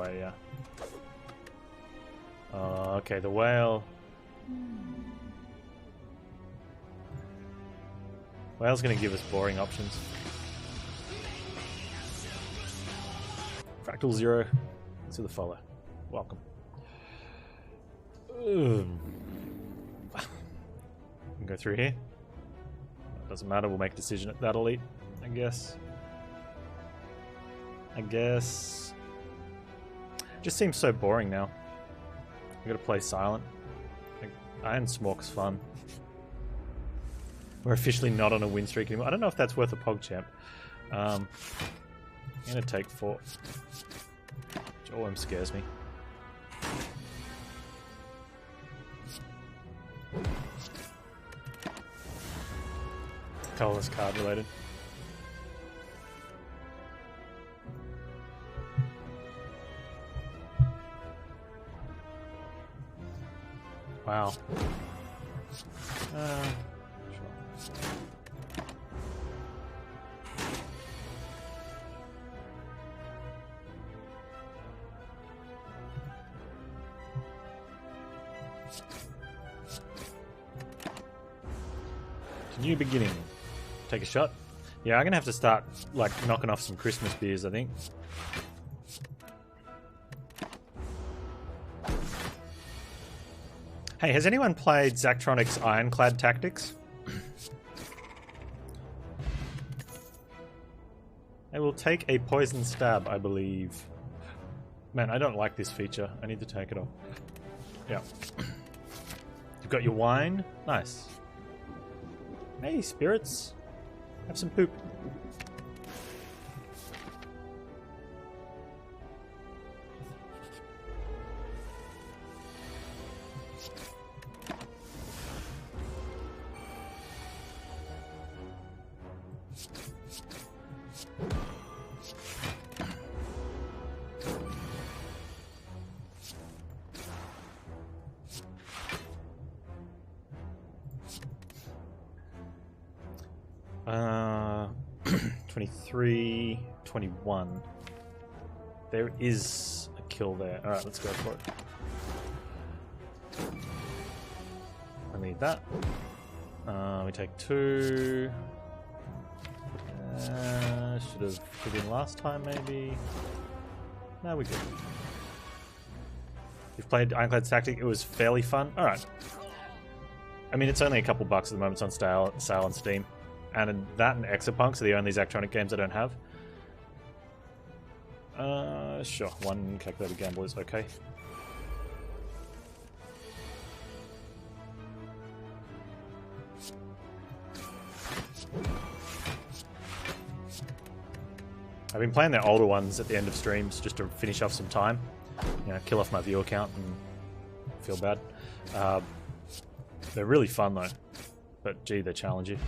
Yeah. Okay, the whale. Whale's gonna give us boring options. Fractal Zero. To the follow. Welcome. Can go through here. Doesn't matter, we'll make a decision at that elite, I guess. Just seems so boring now. I gotta play silent. Iron Smork's fun. We're officially not on a win streak anymore. I don't know if that's worth a PogChamp. I'm gonna take 4. Which scares me. Colorless card related. Wow. Sure. New beginning. Take a shot. Yeah, I'm gonna have to start like knocking off some Christmas beers, I think. Hey, has anyone played Zachtronic's Ironclad Tactics? I will take a poison stab, I believe. Man, I don't like this feature. I need to take it off. Yeah. You've got your wine. Nice. Hey, spirits. Have some poop. Uh, 23, 21. There is a kill there. Alright, let's go for it. I need that. We take 2. Should have put in last time, maybe. No, we good. You've played Ironclad Tactic. It was fairly fun. Alright. I mean, it's only a couple bucks at the moment. It's on sale on Steam. And that and Exapunk are the only Zachtronic games I don't have. Sure. 1 calculated gamble is okay. I've been playing their older ones at the end of streams just to finish off some time. You know, kill off my viewer count and feel bad. They're really fun though. But gee, they're challenging.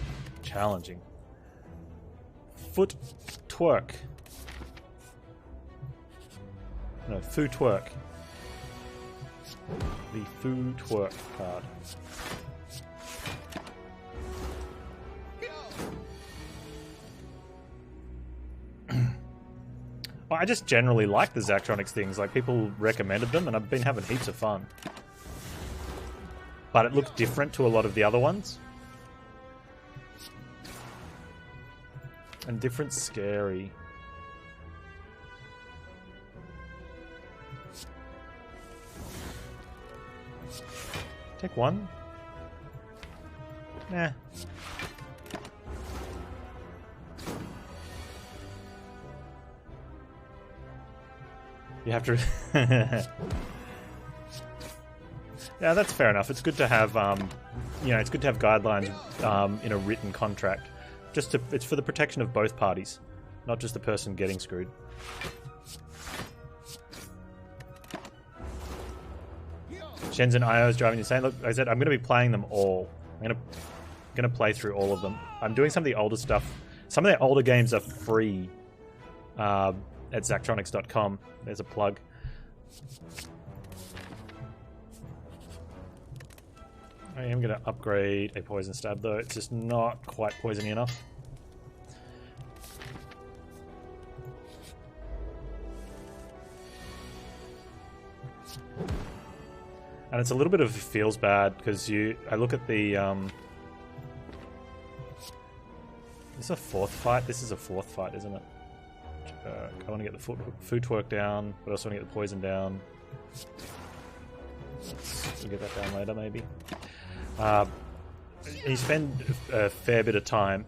Foot twerk. No, foo twerk. The foo twerk card. Well, I just generally like the Zachtronics things. Like, people recommended them and I've been having heaps of fun. But it looked different to a lot of the other ones. And different scary. Take 1. Nah. You have to... Yeah, that's fair enough. It's good to have, you know, it's good to have guidelines in a written contract. It's for the protection of both parties, not just the person getting screwed. Shenzhen IO is driving insane. Look, I said I'm going to be playing them all. I'm going to play through all of them. I'm doing some of the older stuff. Some of their older games are free at Zachtronics.com. There's a plug. I am going to upgrade a poison stab though. It's just not quite poisony enough. And it's a little bit of feels bad because I look at the this is a fourth fight. This is a fourth fight, isn't it? I want to get the food twerk down, but I also want to get the poison down. We'll get that down later, maybe. You spend a fair bit of time,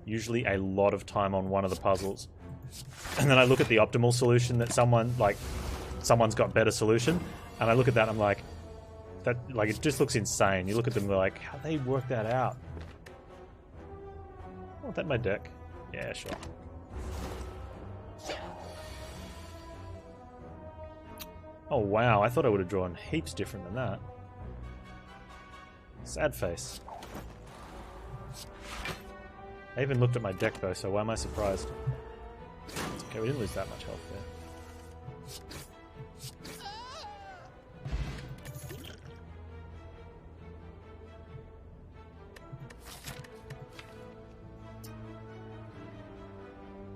usually a lot of time, on one of the puzzles, and then I look at the optimal solution that someone's got better solution, and I look at that and I'm like, it just looks insane. You look at them and they're like, how they work that out? I want that in my deck. Yeah, sure. Oh wow, I thought I would have drawn heaps different than that. Sad face. I even looked at my deck though, so why am I surprised? It's okay, we didn't lose that much health there.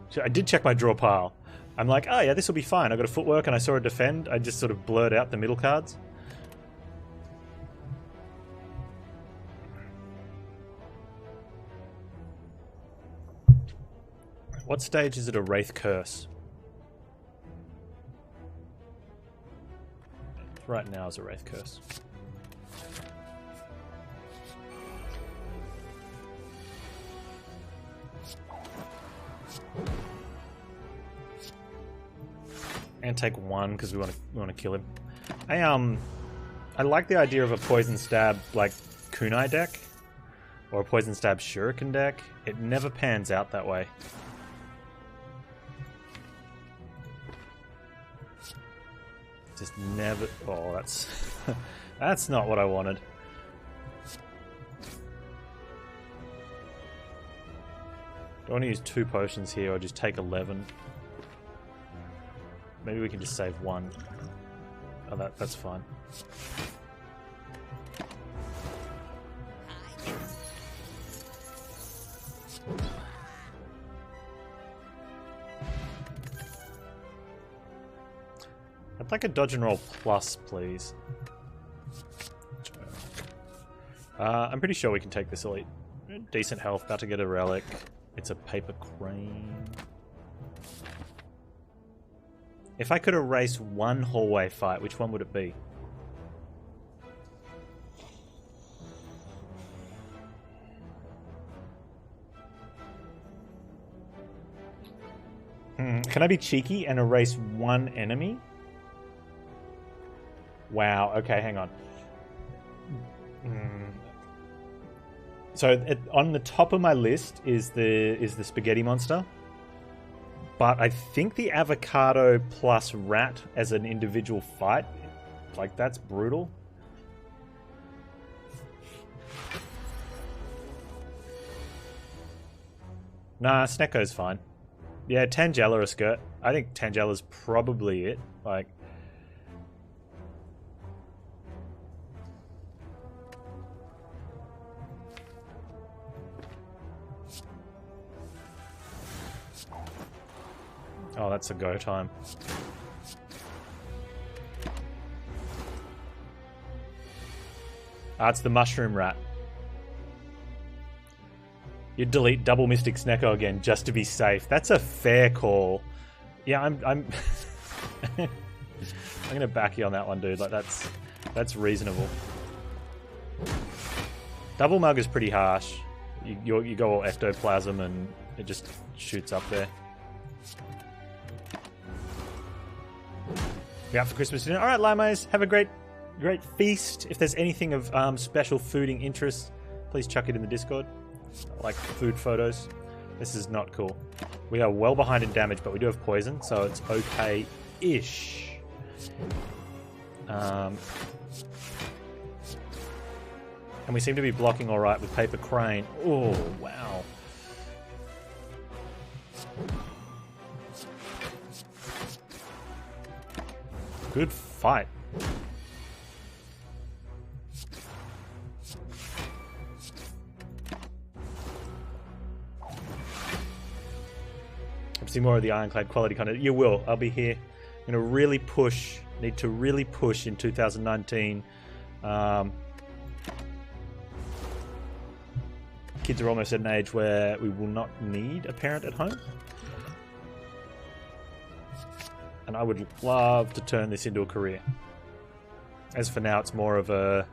So I did check my draw pile. I'm like, oh yeah, this will be fine. I got a footwork and I saw a defend. I just sort of blurred out the middle cards. What stage is it a Wraith Curse? Right now is a Wraith Curse. And take one because we want to kill him. I like the idea of a poison stab like kunai deck or a poison stab shuriken deck. It never pans out that way. Just never. Oh, that's that's not what I wanted. Do I want to use 2 potions here or just take 11? Maybe we can just save 1. Oh, that's fine. I'd like a dodge and roll plus, please. I'm pretty sure we can take this elite. Decent health, about to get a relic. It's a paper crane. If I could erase one hallway fight, which one would it be? Can I be cheeky and erase one enemy? Wow, okay, hang on. So on the top of my list is the spaghetti monster. But I think the avocado plus rat as an individual fight, like, that's brutal. Nah, Snecko's fine. Yeah, Tangella or Skirt. I think Tangella's probably it. Like, oh, that's a go time. Ah, it's the mushroom rat. You delete double Mystic Snecko again just to be safe. That's a fair call. Yeah, I'm I'm gonna back you on that one, dude. Like, that's reasonable. Double mug is pretty harsh. You go all ectoplasm and it just shoots up there. We're out for Christmas dinner. All right, Lames, have a great feast. If there's anything of special fooding interest, please chuck it in the Discord. I like food photos. This is not cool. We are well behind in damage, but we do have poison, so it's okay-ish. And we seem to be blocking all right with Paper Crane. Oh, wow. Good fight. See more of the Ironclad quality content. You will. I'll be here. I'm going to really push Need to really push in 2019. Kids are almost at an age where we will not need a parent at home. And I would love to turn this into a career. As for now, it's more of a...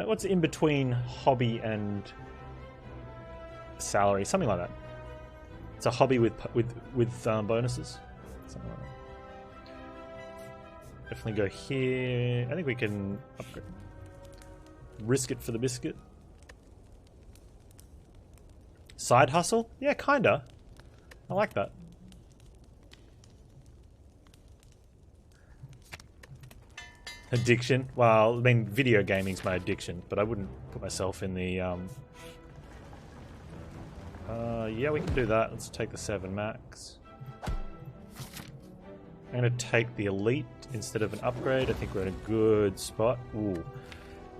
what's in between hobby and salary? Something like that. It's a hobby with bonuses. Something like that. Definitely go here. I think we can upgrade. Risk it for the biscuit. Side hustle? Yeah, kinda. I like that. Addiction? Well, I mean, video gaming's my addiction, but I wouldn't put myself in the, yeah, we can do that. Let's take the 7 max. I'm going to take the elite instead of an upgrade. I think we're in a good spot. Ooh.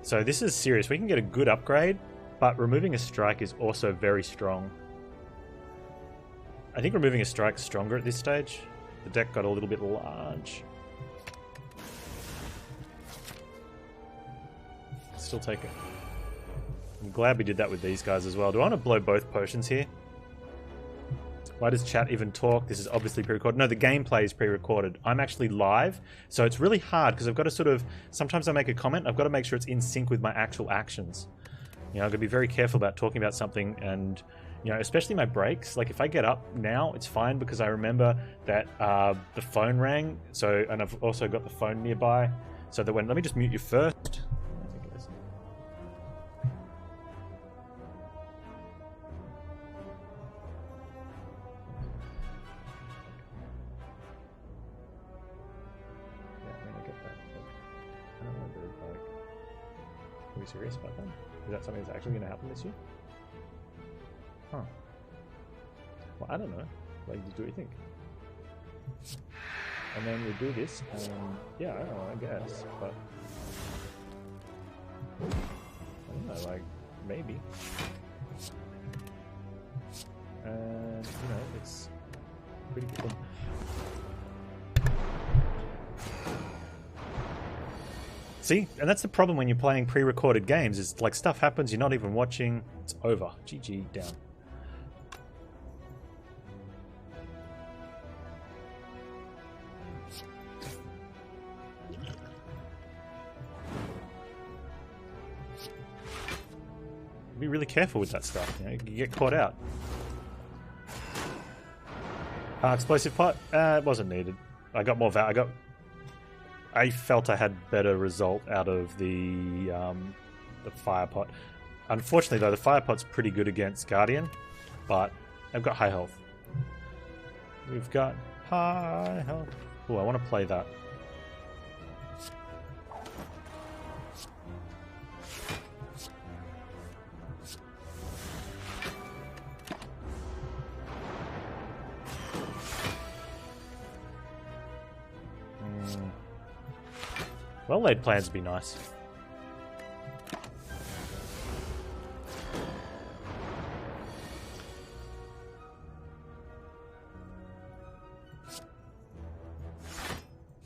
So this is serious. We can get a good upgrade, but removing a strike is also very strong. I think removing a strike is stronger at this stage. The deck got a little bit large. Still take it. I'm glad we did that with these guys as well. Do I want to blow both potions here? Why does chat even talk? This is obviously pre-recorded. No, the gameplay is pre-recorded. I'm actually live, so it's really hard because I've got to sort of... Sometimes I make a comment, I've got to make sure it's in sync with my actual actions. You know, I've got to be very careful about talking about something and, you know, especially my breaks. Like, if I get up now, it's fine because I remember that the phone rang, so, and I've also got the phone nearby, so that when... Let me just mute you first. Are we serious about that? Is that something that's actually going to happen this year? Huh. Well, I don't know. Like, do you think? And then we do this, and yeah, I don't know, I guess, but I don't know, like, maybe. And, you know, it's pretty good. See? And that's the problem when you're playing pre-recorded games, is like stuff happens, you're not even watching, it's over. GG, down. Be really careful with that stuff, you know, you get caught out. Explosive pot? It wasn't needed. I got more I felt I had better result out of the fire pot. Unfortunately, though, the fire pot's pretty good against Guardian, but I've got high health. We've got high health. Oh, I want to play that. Well-laid plans would be nice.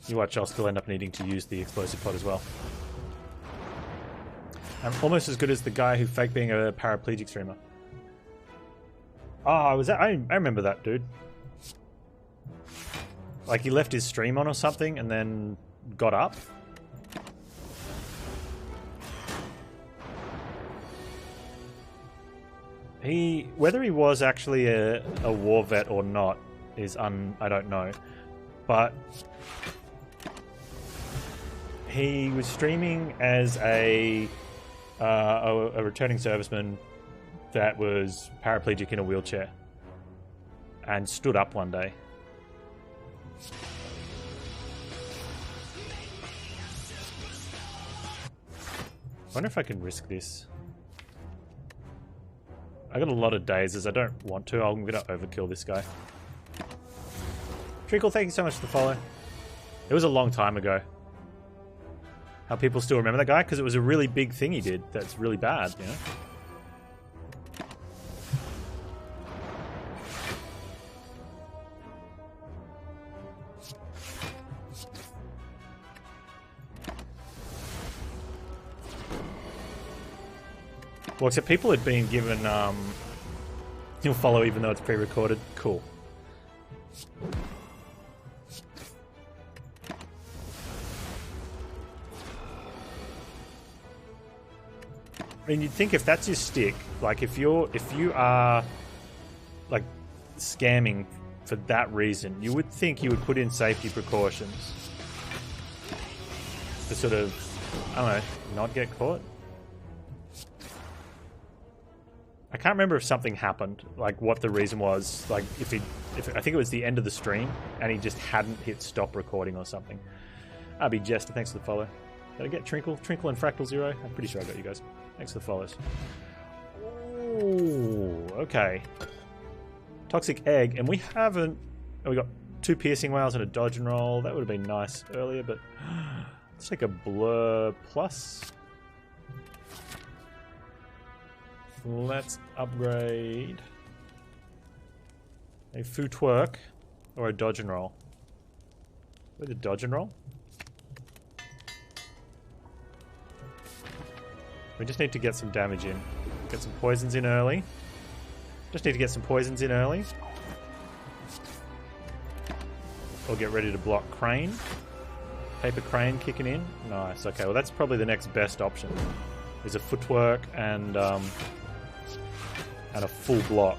You watch, I'll still end up needing to use the explosive pod as well. I'm almost as good as the guy who faked being a paraplegic streamer. Oh, was that? I remember that dude. Like, he left his stream on or something and then got up. Whether he was actually a war vet or not is I don't know, but he was streaming as a returning serviceman that was paraplegic in a wheelchair and stood up one day. I wonder if I can risk this. I got a lot of dazes. I don't want to. I'm going to overkill this guy. Treacle, thank you so much for the follow. It was a long time ago. How people still remember that guy? Because it was a really big thing he did that's really bad, you know? Well, except people had been given, you'll follow even though it's pre-recorded. Cool. I mean, you'd think if that's your stick, like if you are like scamming for that reason, you would think you would put in safety precautions to sort of, I don't know, not get caught. I can't remember if something happened, like what the reason was, like if I think it was the end of the stream and he just hadn't hit stop recording or something. I'll be Jester, thanks for the follow. Did I get Trinkle and Fractal Zero? I'm pretty sure I got you guys. Thanks for the follows. Ooh, okay. Toxic Egg, and we haven't... Oh, we got 2 Piercing Whales and a Dodge and Roll. That would have been nice earlier, but... Let's take a Blur Plus. Let's upgrade... a Footwork or a Dodge and Roll. With a Dodge and Roll? We just need to get some damage in. Get some poisons in early. Just need to get some poisons in early. Or get ready to block Crane. Paper Crane kicking in. Nice. Okay, well that's probably the next best option. Is a Footwork and a full block.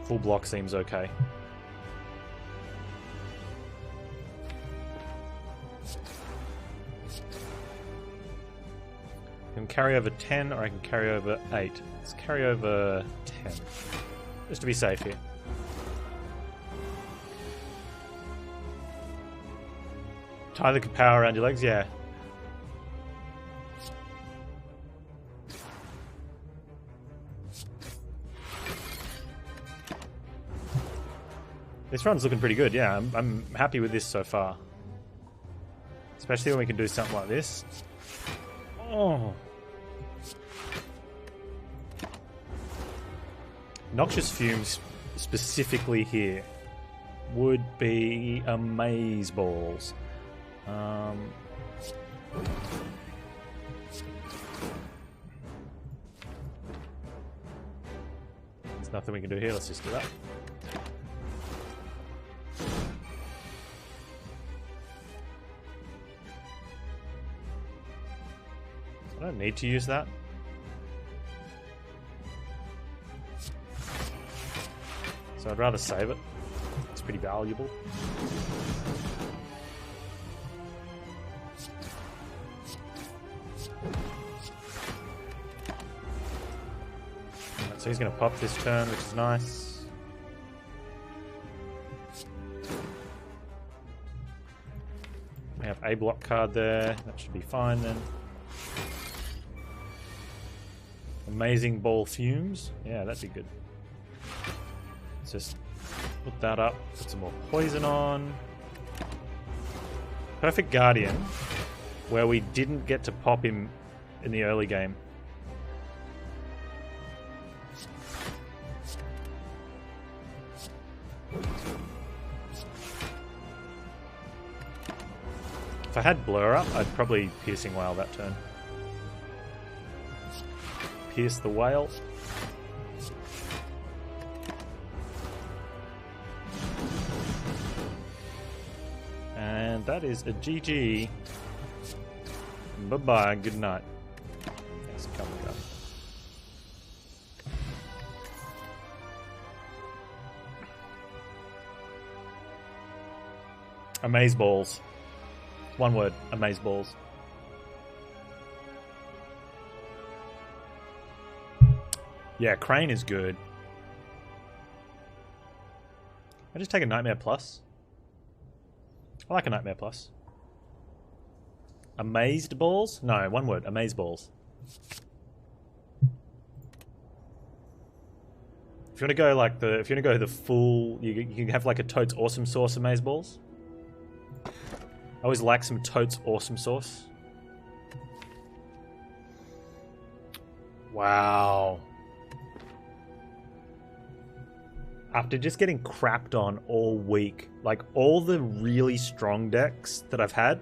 Full block seems okay. I can carry over 10 or I can carry over 8. Let's carry over 10. Just to be safe here. Tie the power around your legs, yeah. This run's looking pretty good, yeah. I'm happy with this so far. Especially when we can do something like this. Oh. Noxious Fumes, specifically here, would be amaze balls. There's nothing we can do here, let's just do that. I don't need to use that. So I'd rather save it. It's pretty valuable. Right, so he's going to pop this turn, which is nice. We have a block card there. That should be fine then. Amazing Ball Fumes. Yeah, that'd be good. Let's just put that up. Put some more poison on. Perfect Guardian, where we didn't get to pop him in the early game. If I had Blur up, I'd probably Piercing Whale that turn. Pierce the Whale. And that is a GG. Bye-bye, good night. Yes, come and go. Amaze balls. One word, amaze balls. Yeah, Crane is good. I just take a Nightmare Plus. I like a Nightmare Plus. Amazed balls? No, one word. Amaze balls. If you want to go like the, if you want to go the full, you can have like a Totes Awesome Sauce Amaze balls. I always like some Totes Awesome Sauce. Wow. After just getting crapped on all week, like all the really strong decks that I've had,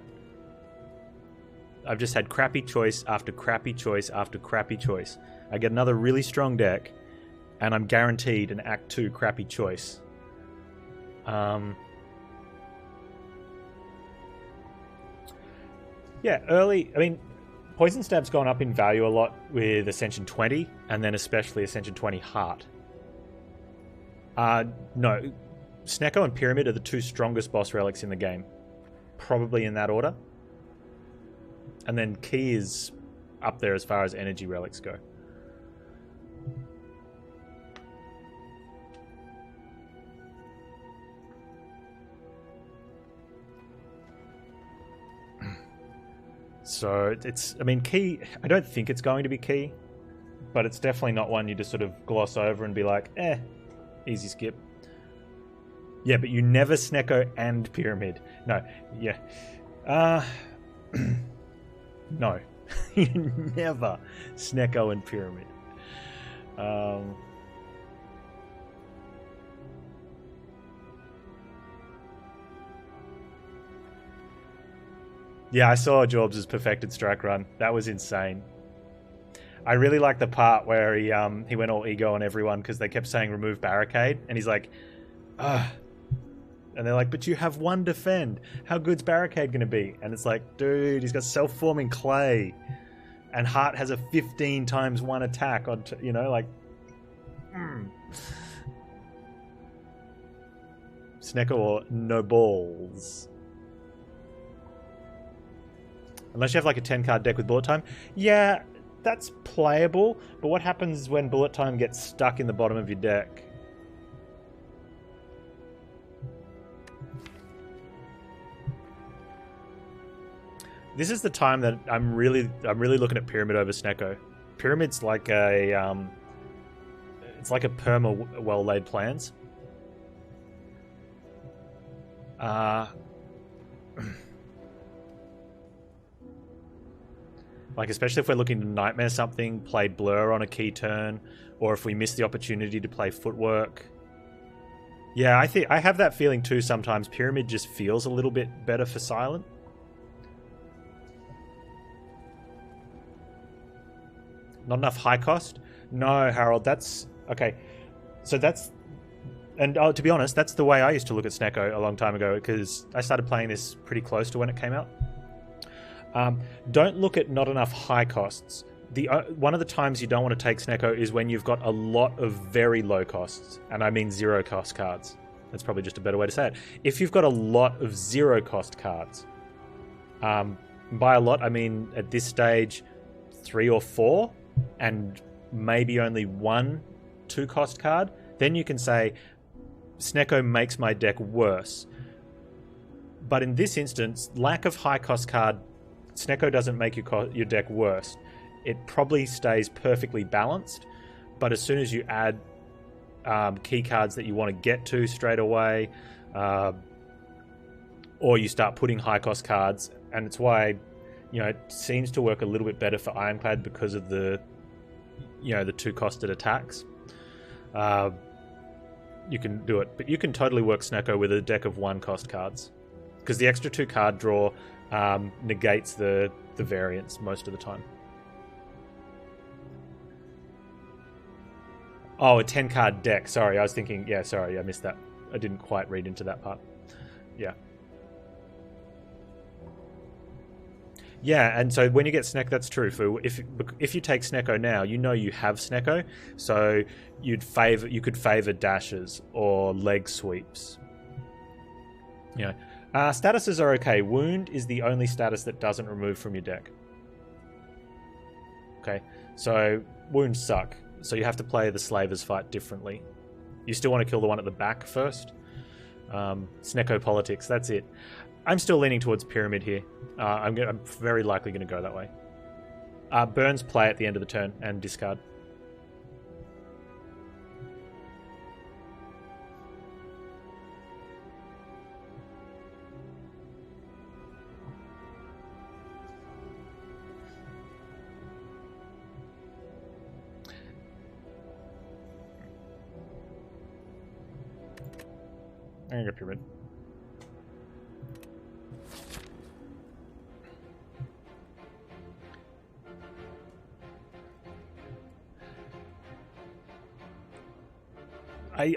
I've just had crappy choice after crappy choice after crappy choice. I get another really strong deck, and I'm guaranteed an Act 2 crappy choice. Yeah, early... I mean, Poison Stab's gone up in value a lot with Ascension 20, and then especially Ascension 20 Heart. No. Snecko and Pyramid are the two strongest boss relics in the game. Probably in that order. And then Key is up there as far as energy relics go. So it's, I mean, Key, I don't think it's going to be Key, but it's definitely not one you just sort of gloss over and be like, easy skip. Yeah, but you never Snecko and Pyramid. No, yeah. No. You never Snecko and Pyramid. Yeah, I saw Jorbs' perfected strike run. That was insane. I really like the part where he went all ego on everyone because they kept saying remove barricade, and he's like, ugh. And they're like, but you have one defend. How good's barricade going to be? And it's like, dude, he's got self-forming clay. And Heart has a 15 times 1 attack on, you know, like... Snecko or no balls. Unless you have like a 10 card deck with bullet time. Yeah, that's playable. But what happens when bullet time gets stuck in the bottom of your deck? This is the time that I'm really looking at Pyramid over Snecko. Pyramid's like a it's like a perma well laid plans. Like especially if we're looking to nightmare something, play Blur on a key turn, or if we miss the opportunity to play Footwork. Yeah, I think I have that feeling too sometimes. Pyramid just feels a little bit better for Silent. Not enough high cost? No, Harold, that's... Okay, so that's... And to be honest, that's the way I used to look at Snecko a long time ago, because I started playing this pretty close to when it came out. Don't look at not enough high costs. One of the times you don't want to take Snecko is when you've got a lot of very low costs, and I mean 0 cost cards. That's probably just a better way to say it. If you've got a lot of 0 cost cards, by a lot I mean at this stage 3 or 4, and maybe only 1 2 cost card, then you can say Snecko makes my deck worse. But in this instance, lack of high cost card, Snecko doesn't make your deck worse. It probably stays perfectly balanced, but as soon as you add key cards that you want to get to straight away, or you start putting high cost cards, and it's why, you know, it seems to work a little bit better for Ironclad because of the, you know, the 2 costed attacks. You can do it, but you can totally work Snecko with a deck of 1 cost cards, because the extra 2 card draw negates the variance most of the time. Oh, a 10 card deck. Sorry, I was thinking... Yeah, sorry, I missed that. I didn't quite read into that part. Yeah. Yeah, and so when you get Snecko, that's true. For if you take Snecko now, you know you have Snecko, so you could favor dashes or leg sweeps. You know, statuses are okay. Wound is the only status that doesn't remove from your deck. Okay, so wounds suck. So you have to play the Slavers fight differently. You still want to kill the one at the back first. Snecko politics, that's it. I'm still leaning towards Pyramid here. I'm very likely going to go that way. Burns play at the end of the turn and discard. I'm going to go Pyramid.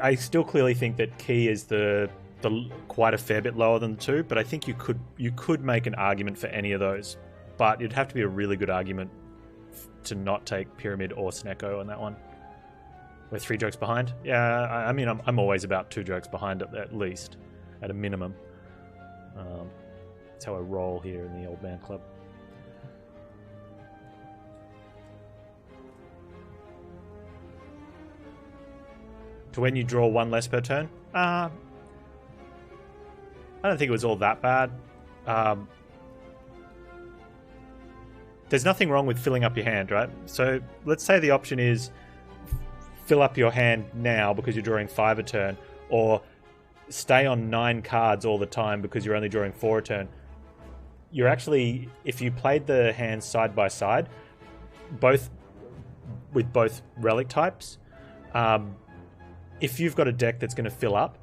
I still clearly think that key is the quite a fair bit lower than the two, but I think you could make an argument for any of those, but it'd have to be a really good argument to not take Pyramid or Snecko on that one. We're 3 jokes behind. Yeah, I mean I'm always about 2 jokes behind at least, at a minimum. That's how I roll here in the Old Man Club. To when you draw 1 less per turn? I don't think it was all that bad. There's nothing wrong with filling up your hand, right? So let's say the option is fill up your hand now because you're drawing 5 a turn, or stay on 9 cards all the time because you're only drawing 4 a turn. You're actually, if you played the hands side by side, both with both relic types, if you've got a deck that's going to fill up,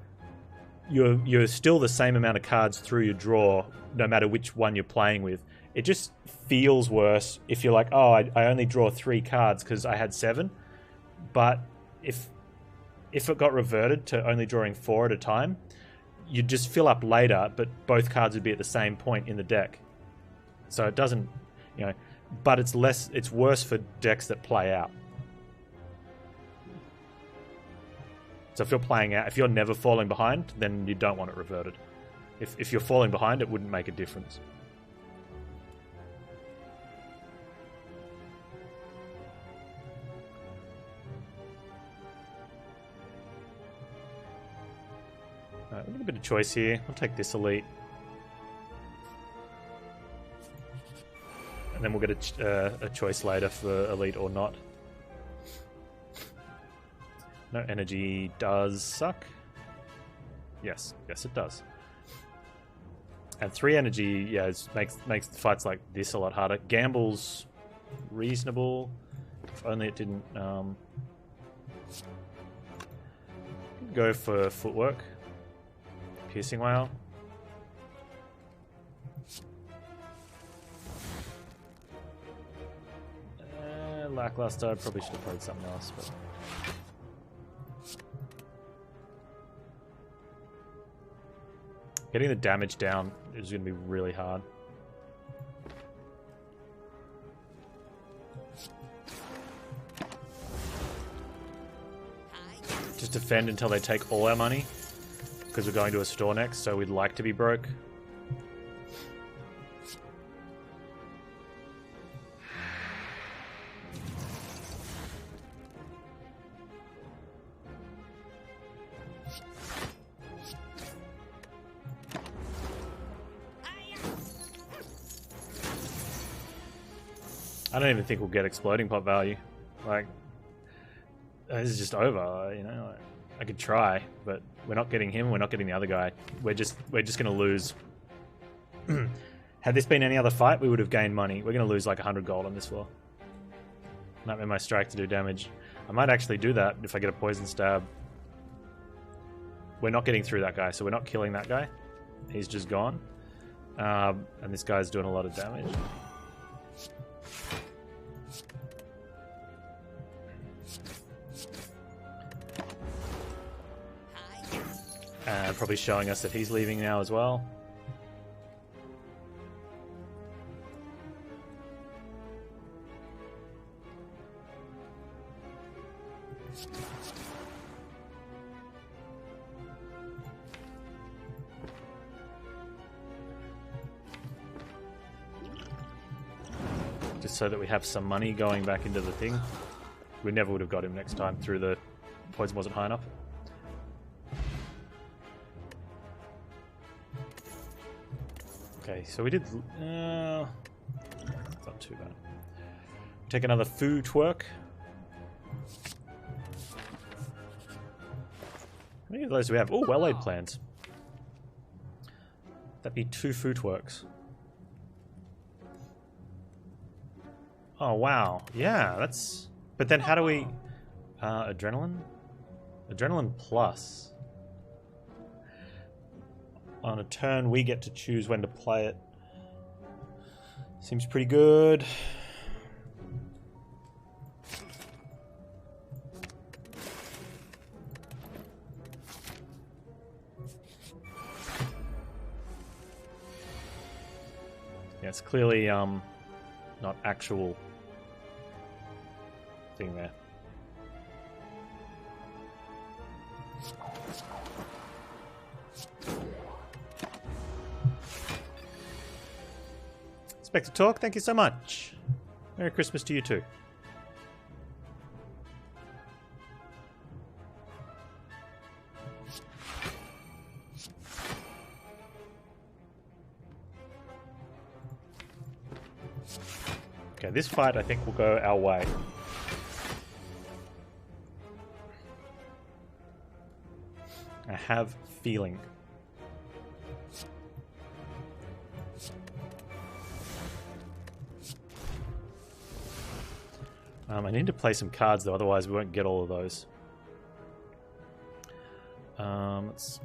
you're still the same amount of cards through your draw, no matter which one you're playing with. It just feels worse if you're like, oh, I only draw 3 cards because I had 7. But if it got reverted to only drawing 4 at a time, you'd just fill up later, but both cards would be at the same point in the deck. So it doesn't, but it's worse for decks that play out. So if you're playing out, if you're never falling behind, then you don't want it reverted. If you're falling behind, it wouldn't make a difference. Alright, we've got a bit of choice here. I'll take this elite. And then we'll get a choice later for elite or not. No energy does suck. Yes, it does. And 3 energy, yeah, makes fights like this a lot harder. Gamble's reasonable. If only it didn't go for footwork. Piercing Whale. Lackluster, I probably should have played something else, but getting the damage down is going to be really hard. Just defend until they take all our money, because we're going to a store next, so we'd like to be broke. I don't even think we'll get exploding pot value. Like, this is just over, Like, I could try, but we're not getting him. We're not getting the other guy. We're just going to lose. Had this been any other fight, we would have gained money. We're going to lose like 100 gold on this floor. Might be my strike to do damage. I might actually do that if I get a poison stab. We're not getting through that guy, so we're not killing that guy. He's just gone. And this guy's doing a lot of damage. Probably showing us that he's leaving now as well. Just so that we have some money going back into the thing. We never would have got him next time through the poison wasn't high enough. Okay, so we did... not too bad. Take another foo twerk. How many of those do we have? Oh, well-laid plans. That'd be 2 foo twerks. Oh, wow. Yeah, that's... But then how do we... adrenaline? Adrenaline plus. On a turn, we get to choose when to play it. Seems pretty good. Yeah, it's clearly not actual thing there. Spectre Talk, thank you so much. Merry Christmas to you too. Okay, this fight I think will go our way. I have feeling. I need to play some cards though, otherwise we won't get all of those. Let's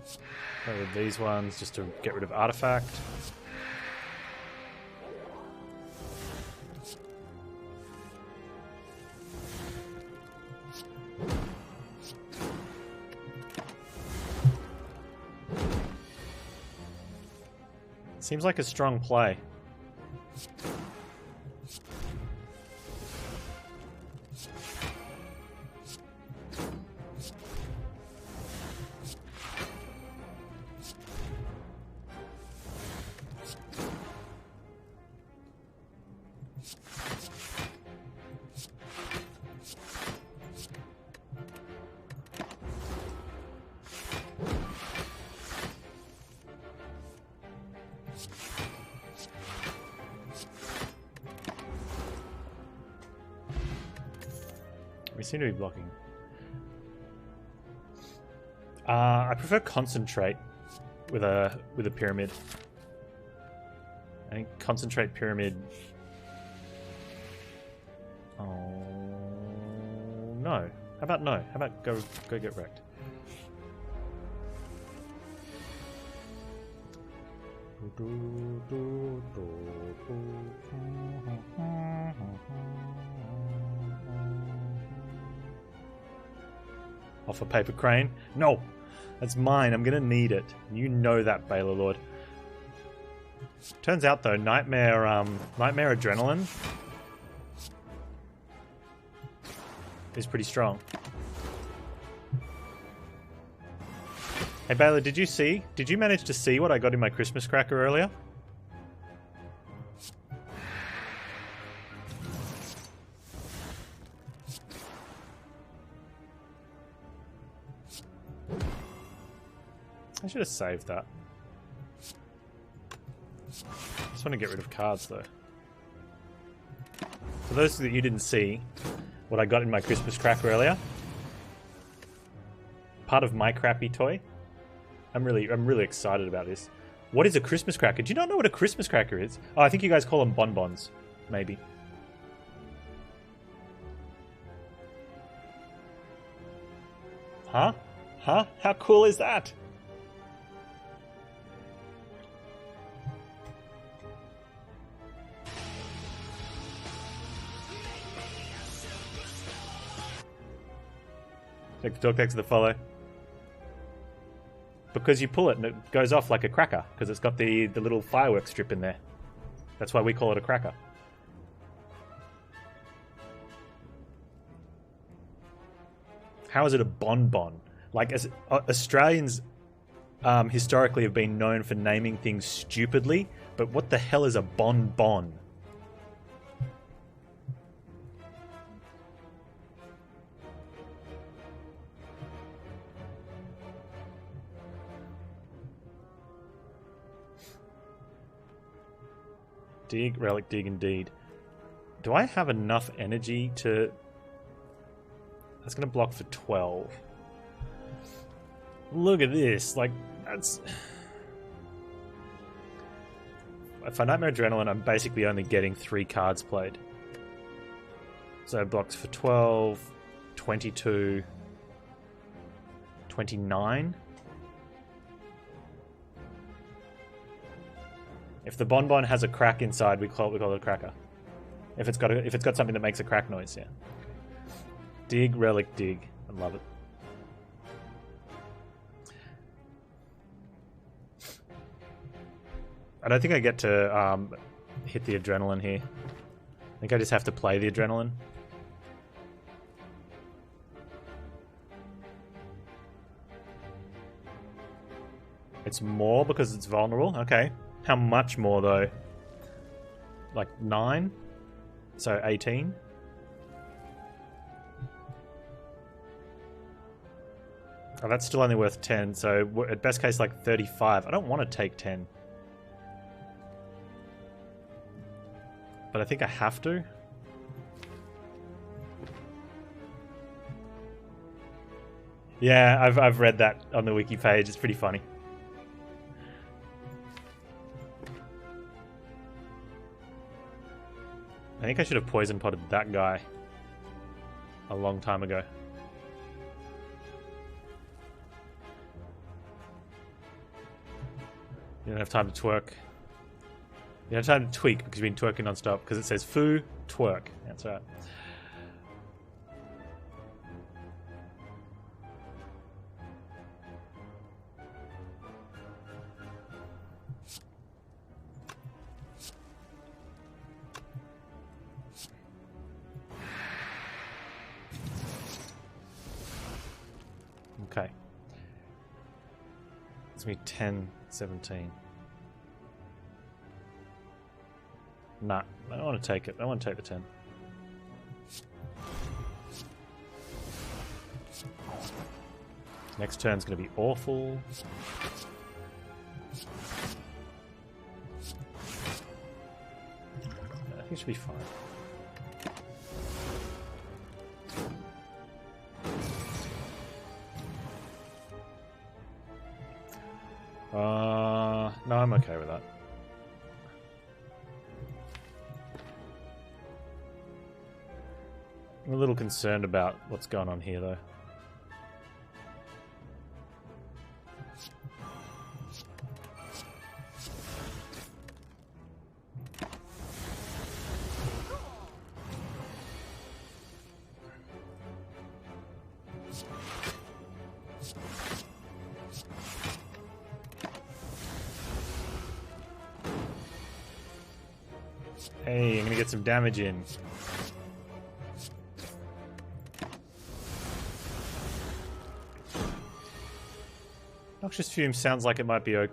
play with these ones just to get rid of artifact. Seems like a strong play. We seem to be blocking. I prefer concentrate with a pyramid. I think concentrate pyramid. Oh no! How about no? How about go get wrecked? Off a paper crane? No! That's mine. I'm gonna need it. You know that, Baylor Lord. Turns out though, Nightmare Adrenaline is pretty strong. Hey Baylor, did you manage to see what I got in my Christmas cracker earlier? I should have saved that. I just want to get rid of cards though. For those that you didn't see what I got in my Christmas cracker earlier, part of my crappy toy. I'm really excited about this. What is a Christmas cracker? Do you not know what a Christmas cracker is? Oh, I think you guys call them bonbons, maybe. Huh? Huh? How cool is that? Take the talk, thanks for the follow. Because you pull it and it goes off like a cracker, because it's got the little fireworks strip in there. That's why we call it a cracker. How is it a bonbon? Like, as Australians historically have been known for naming things stupidly, but what the hell is a bonbon? Dig, relic, dig indeed. Do I have enough energy to... That's going to block for 12. Look at this. Like, that's... If I Nightmare Adrenaline, I'm basically only getting 3 cards played. So it blocks for 12, 22, 29. If the bonbon has a crack inside, we call it a cracker. If it's got something that makes a crack noise, yeah. Dig, relic, dig. I love it. I don't think I get to hit the adrenaline here. I think I just have to play the adrenaline. It's more because it's vulnerable? Okay. How much more though? Like 9? So 18? Oh, that's still only worth 10, so at best case like 35. I don't want to take 10. But I think I have to. Yeah, I've read that on the wiki page. It's pretty funny. I think I should have poison potted that guy a long time ago. You don't have time to twerk. You don't have time to tweak because you've been twerking non-stop because it says foo, twerk. That's right. Okay. It's me 10, 17. Nah, I don't want to take it. I want to take the 10. Next turn's going to be awful. I think it should be fine. No, I'm okay with that. I'm a little concerned about what's going on here, though. Hey, I'm gonna get some damage in. Noxious Fume sounds like it might be okay.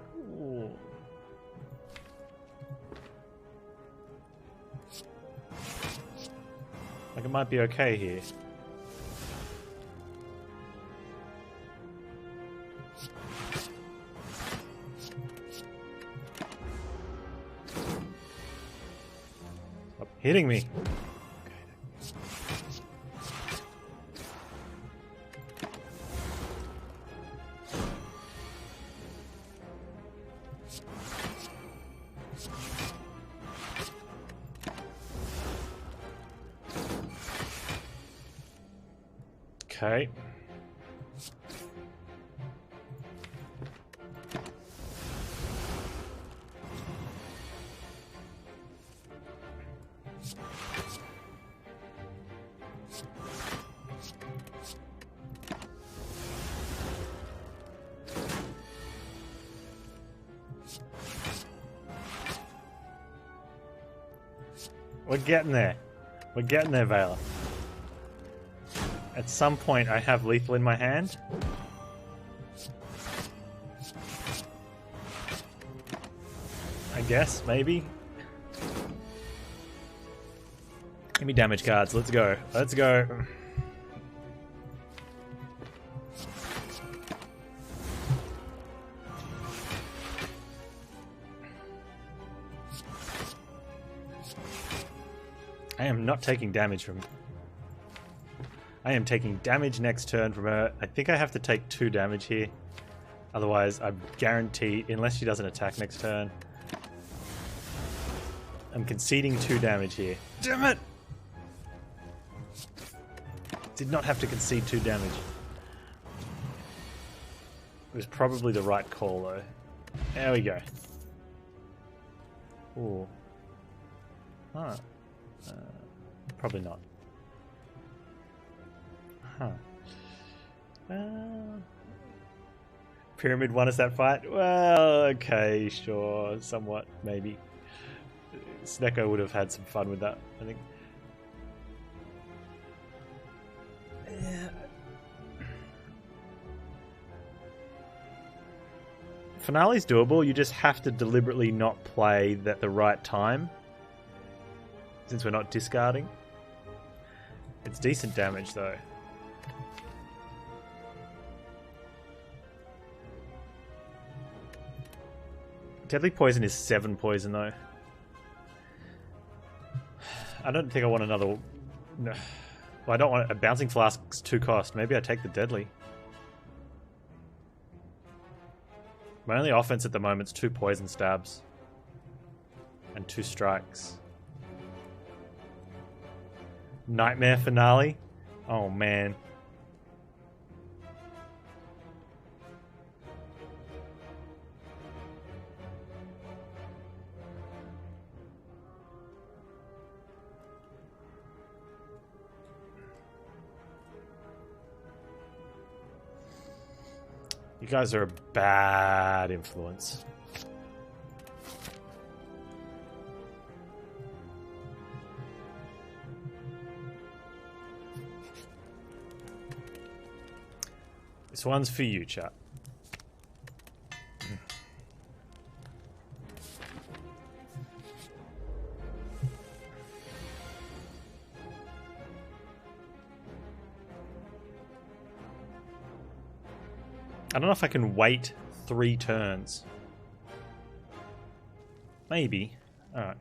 Like it might be okay here. Stop hitting me. Okay. We're getting there. We're getting there, Vela. At some point, I have lethal in my hand. I guess, maybe. Give me damage cards. Let's go. Let's go. I am not taking damage from... I am taking damage next turn from her. I think I have to take 2 damage here. Otherwise, I'm guaranteed, unless she doesn't attack next turn, I'm conceding 2 damage here. Damn it! Did not have to concede 2 damage. It was probably the right call, though. There we go. Ooh. Huh. Probably not. Huh. Pyramid won us that fight? Well, okay, sure. Somewhat, maybe. Snecko would have had some fun with that, I think. Yeah. Finale's doable, you just have to deliberately not play at the right time. Since we're not discarding. It's decent damage though. Deadly Poison is 7 poison though. I don't think I want another... No. Well, I don't want... A Bouncing Flask's 2 cost. Maybe I take the Deadly. My only offense at the moment is 2 poison stabs. And 2 strikes. Nightmare Finale? Oh man. You guys are a bad influence. This one's for you, chat. I don't know if I can wait 3 turns. Maybe. Alright.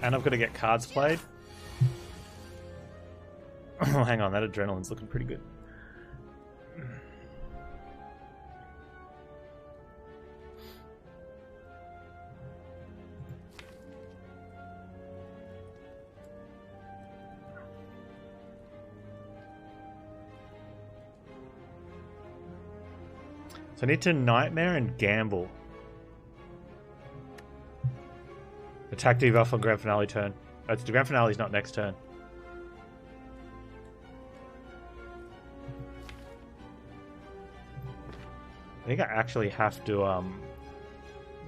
And I've got to get cards played. Oh, hang on, that adrenaline's looking pretty good. So I need to Nightmare and Gamble. Attack debuff on Grand Finale turn. Oh, the Grand Finale's not next turn. I think I actually have to,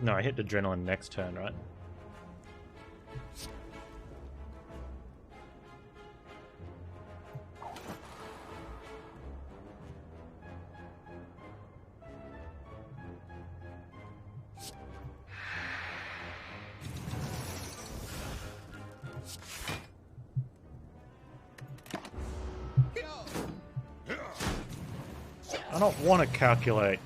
No, I hit Adrenaline next turn, right? I don't want to calculate.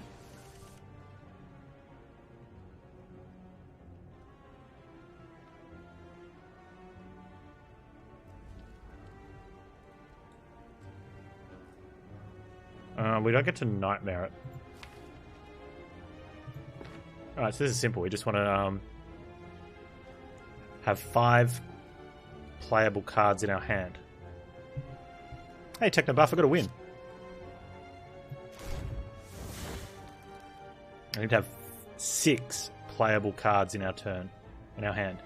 We don't get to Nightmare it. Alright, so this is simple. We just want to have 5 playable cards in our hand. Hey, Techno Buff, I got a win. I need to have 6 playable cards in our turn, in our hand.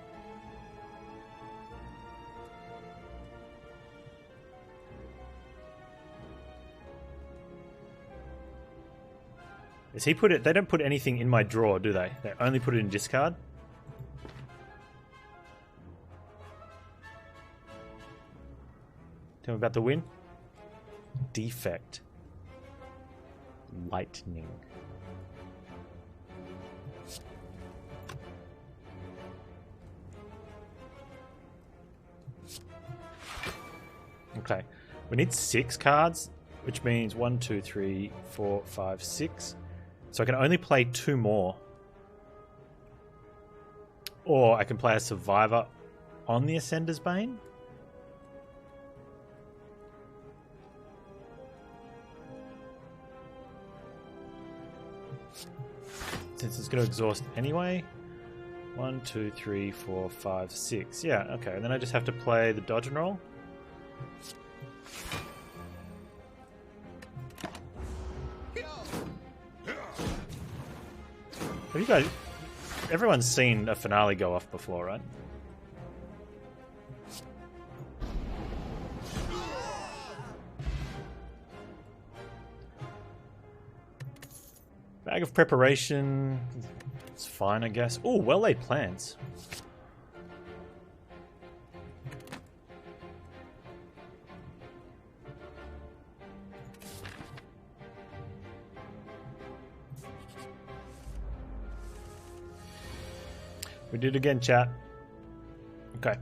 Does he put it? They don't put anything in my drawer, do they? They only put it in discard. Tell me about the win. Defect. Lightning. Okay, we need 6 cards, which means 1, 2, 3, 4, 5, 6. So I can only play 2 more. Or I can play a Survivor on the Ascender's Bane. Since it's going to exhaust anyway. 1, 2, 3, 4, 5, 6. Yeah, okay. And then I just have to play the dodge and roll. Have you guys... Everyone's seen a finale go off before, right? Bag of preparation. It's fine, I guess. Oh, well-laid plans. We did it again, chat. Okay.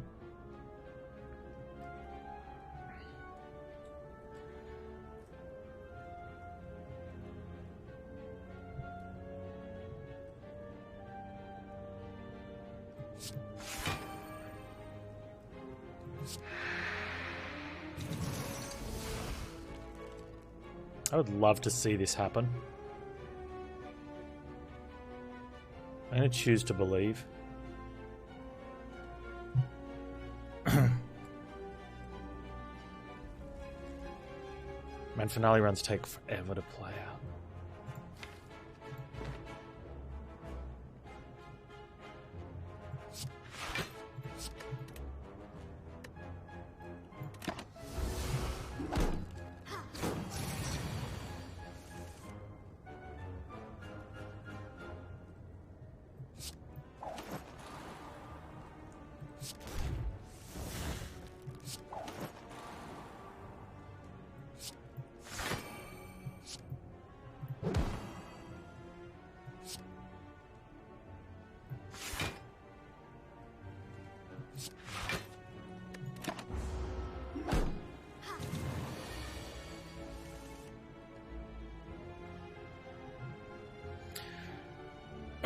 I would love to see this happen. I'm going to choose to believe. Man, finale runs take forever to play out.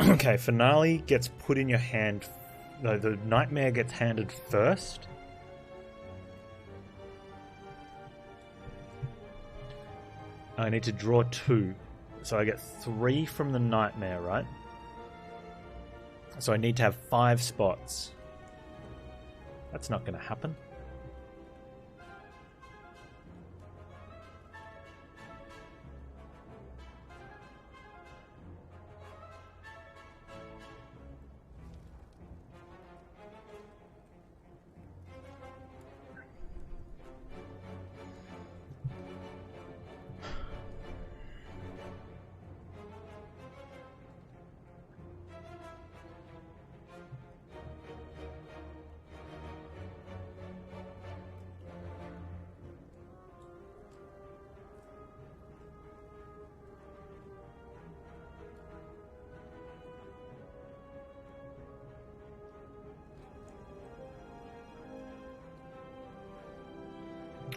Okay, finale gets put in your hand. No, the nightmare gets handed first. I need to draw 2. So I get 3 from the nightmare, right? So I need to have 5 spots. That's not going to happen.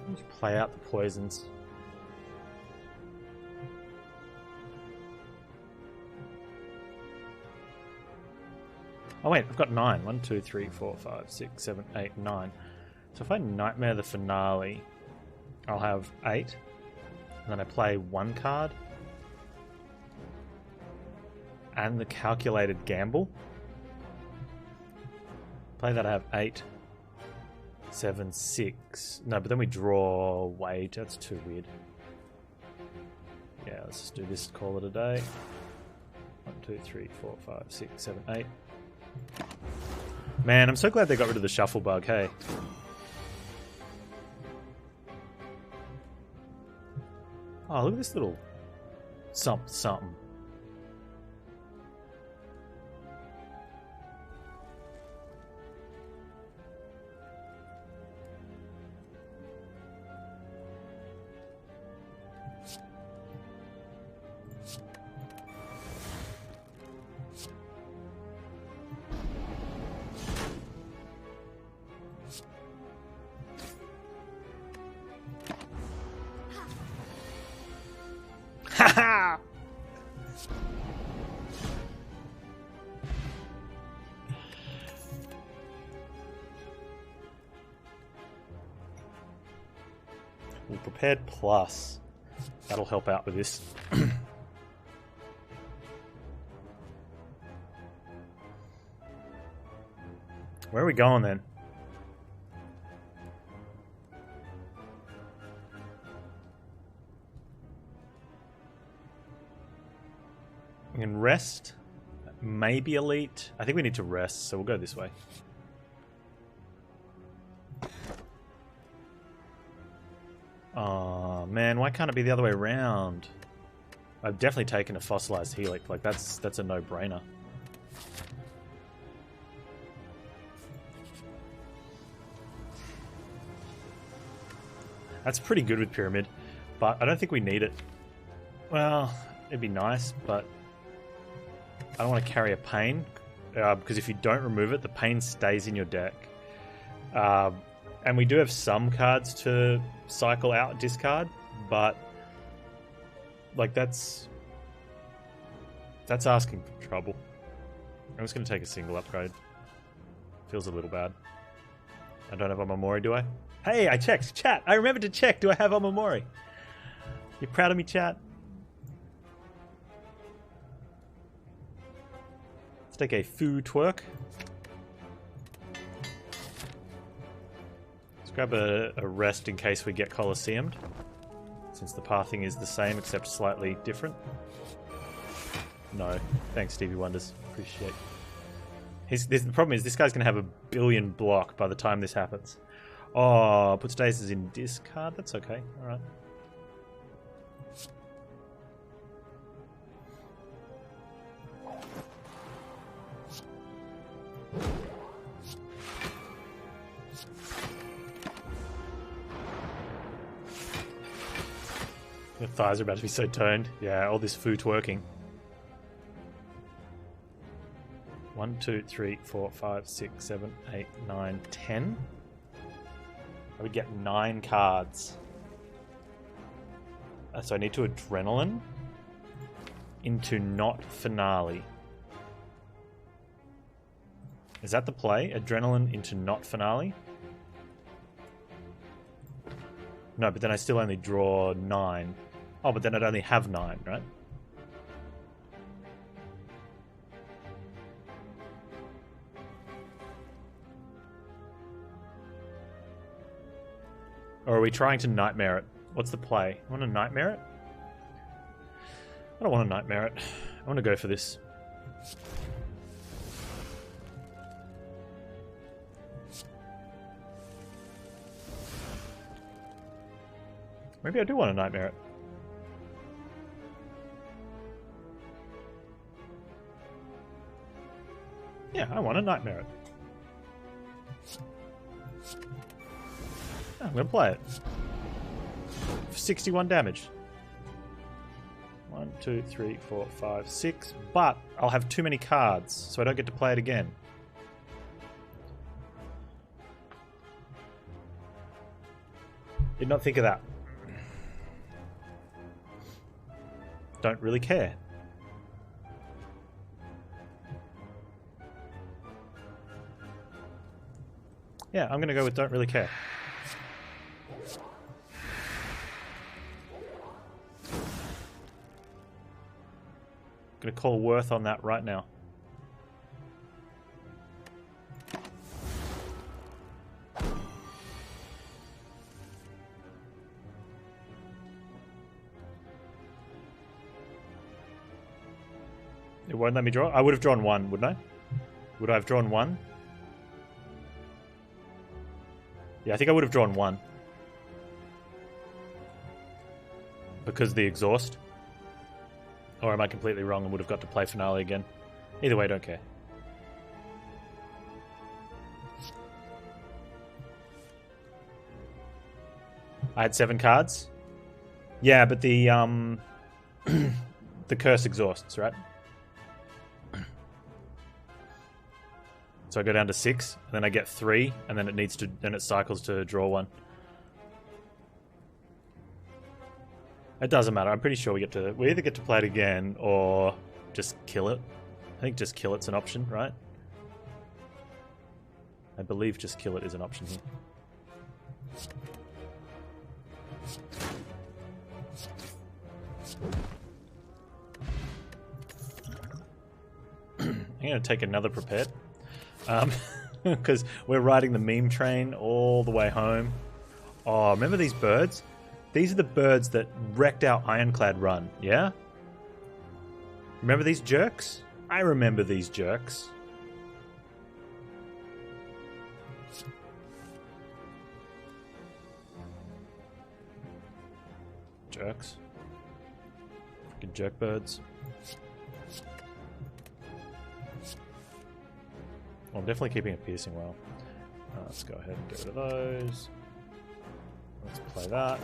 Let's play out the poisons. Oh wait, I've got 9. 1, 2, 3, 4, 5, 6, 7, 8, 9. So if I nightmare the finale, I'll have 8. And then I play 1 card. And the calculated gamble. Play that, I have 8. 7, 6. No, but then we draw. Wait, that's too weird. Yeah, let's just do this. Call it a day. 1, 2, 3, 4, 5, 6, 7, 8. Man, I'm so glad they got rid of the shuffle bug, hey. Oh, look at this little something. Haha! We prepared plus. That'll help out with this. Where are we going then? We can rest. Maybe elite. I think we need to rest, so we'll go this way. Oh man, why can't it be the other way around? I've definitely taken a fossilized helix. Like that's a no-brainer. That's pretty good with Pyramid, but I don't think we need it. Well, it'd be nice, but I don't want to carry a Pain, because if you don't remove it, the Pain stays in your deck. And we do have some cards to cycle out discard, but like that's asking for trouble. I'm just going to take a single upgrade. Feels a little bad. I don't have Omamori, do I? Hey, I checked. Chat, I remembered to check. Do I have Omamori? You proud of me, chat? Let's take a Fu Twerk. Let's grab a rest in case we get Colosseum'd, since the pathing is the same except slightly different. No. Thanks, Stevie Wonders. Appreciate it. The problem is this guy's going to have a billion block by the time this happens. Oh, put stasis in discard? That's okay. Alright. Your thighs are about to be so toned. Yeah, all this food working. 1, 2, 3, 4, 5, 6, 7, 8, 9, 10. I would get 9 cards. So I need to Adrenaline into not Finale. Is that the play? Adrenaline into not Finale? No, but then I still only draw 9. Oh, but then I'd only have 9, right? Or are we trying to Nightmare it? What's the play? I want to Nightmare it? I don't want to Nightmare it. I want to go for this. Maybe I do want to Nightmare it. Yeah, I want to Nightmare it. I'm going to play it. For 61 damage. 1, 2, 3, 4, 5, 6. But I'll have too many cards, so I don't get to play it again. Did not think of that. Don't really care. Yeah, I'm going to go with don't really care. Going to call Worth on that right now. It won't let me draw? I would have drawn 1, wouldn't I? Would I have drawn 1? Yeah, I think I would have drawn 1. Because the exhaust. Or am I completely wrong and would have got to play Finale again? Either way, don't care. I had 7 cards? Yeah, but the the curse exhausts, right? So I go down to 6, and then I get 3, and then it cycles to draw 1. It doesn't matter. I'm pretty sure we either get to play it again or just kill it. I think just kill it's an option, right? I believe just kill it is an option here. I'm going to take another prepared. Because we're riding the meme train all the way home. Oh, remember these birds? These are the birds that wrecked our Ironclad run, yeah? Remember these jerks? I remember these jerks. Jerks. Good jerk birds. Well, I'm definitely keeping a piercing well. Let's go ahead and get rid of those. Let's play that.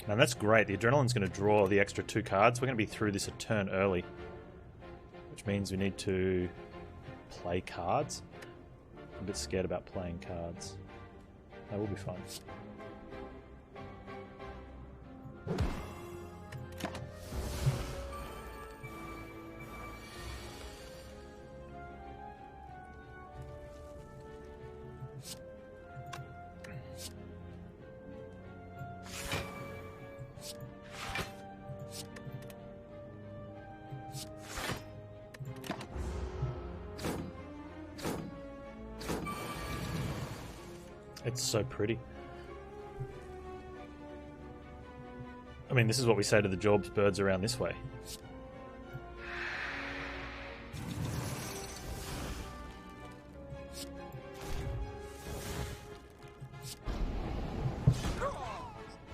And that's great. The adrenaline's going to draw the extra 2 cards. We're going to be through this a turn early, which means we need to play cards. I'm a bit scared about playing cards. That will be fun. It's so pretty. I mean, this is what we say to the Jorbs birds around this way.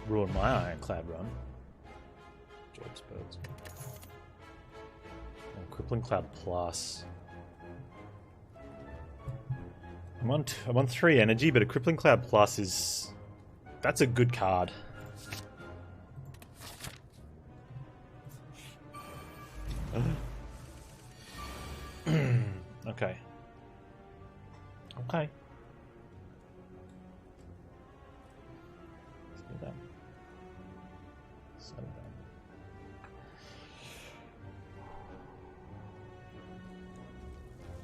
Ruined my ironclad run. Jorbs birds. Oh, Crippling Cloud Plus. I'm on 3 energy, but a Crippling Cloud Plus is... That's a good card. Okay. Okay. Let's do that. So that.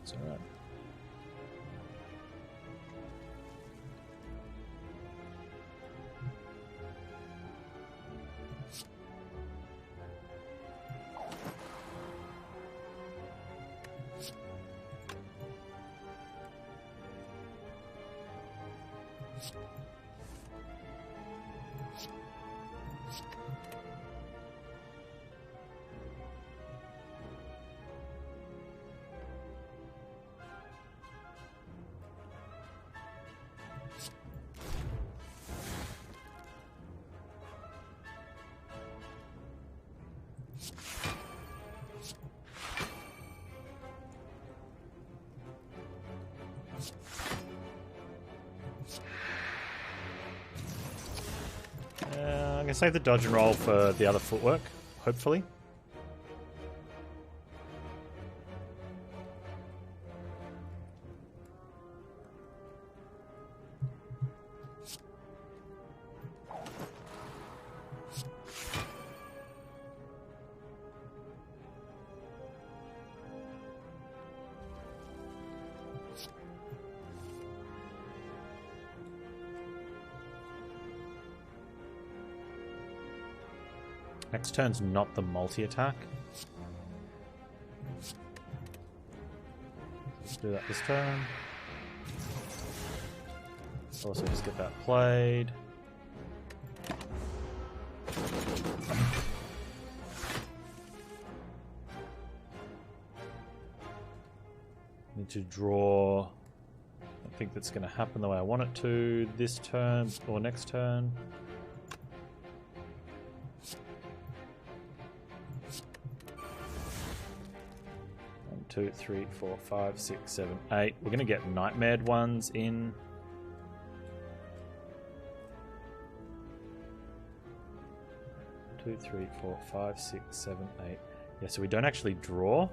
It's alright. I'm going to save the dodge and roll for the other footwork, hopefully. Next turn's not the multi-attack. Let's do that this turn. Also just get that played. Need to draw. I think that's going to happen the way I want it to this turn or next turn. 2, 3, 4, 5, 6, 7, 8. We're going to get nightmared ones in. Two, 3, 4, 5, 6, 7, 8. Yeah, so we don't actually draw,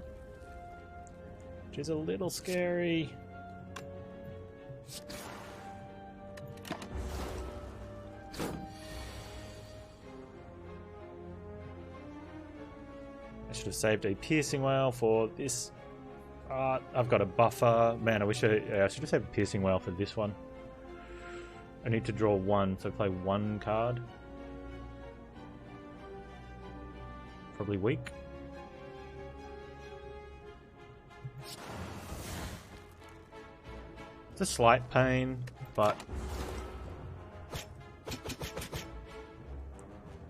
which is a little scary. I should have saved a piercing whale for this. I've got a buffer. Man, I wish I should have saved a piercing whale for this one. I need to draw 1, so play 1 card. Probably weak. It's a slight pain, but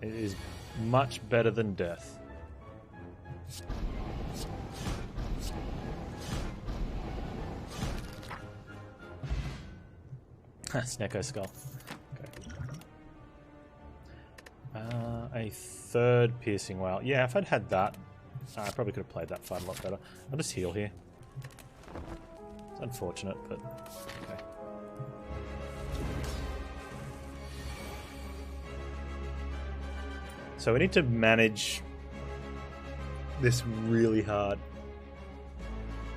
it is much better than death. Snecko Skull. Okay. a third piercing wail. Yeah, if I'd had that, I probably could have played that fight a lot better. I'll just heal here. It's unfortunate, but okay. So we need to manage this really hard.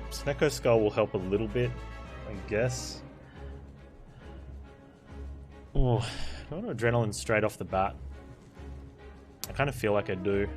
Snecko Skull will help a little bit, I guess. Oh, I don't want Adrenaline straight off the bat. I kind of feel like I do.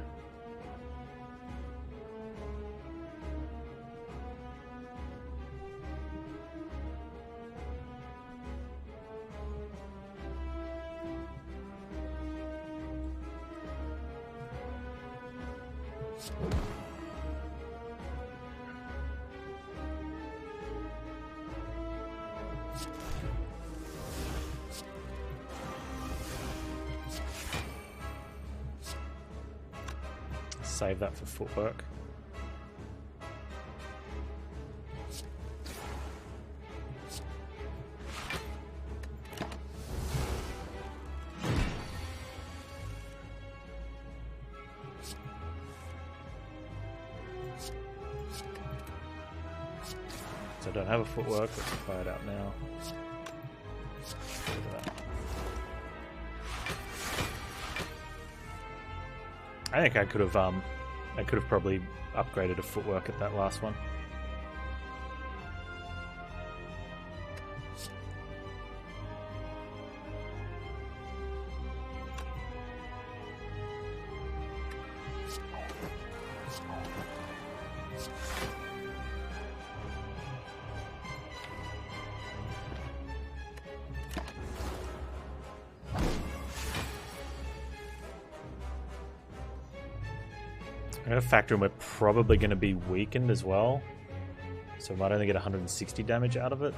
Save that for footwork. So I don't have a footwork, let's try it out now. I think I could have probably upgraded a footwork at that last one. I'm going to factor in we're probably going to be weakened as well. So we might only get 160 damage out of it.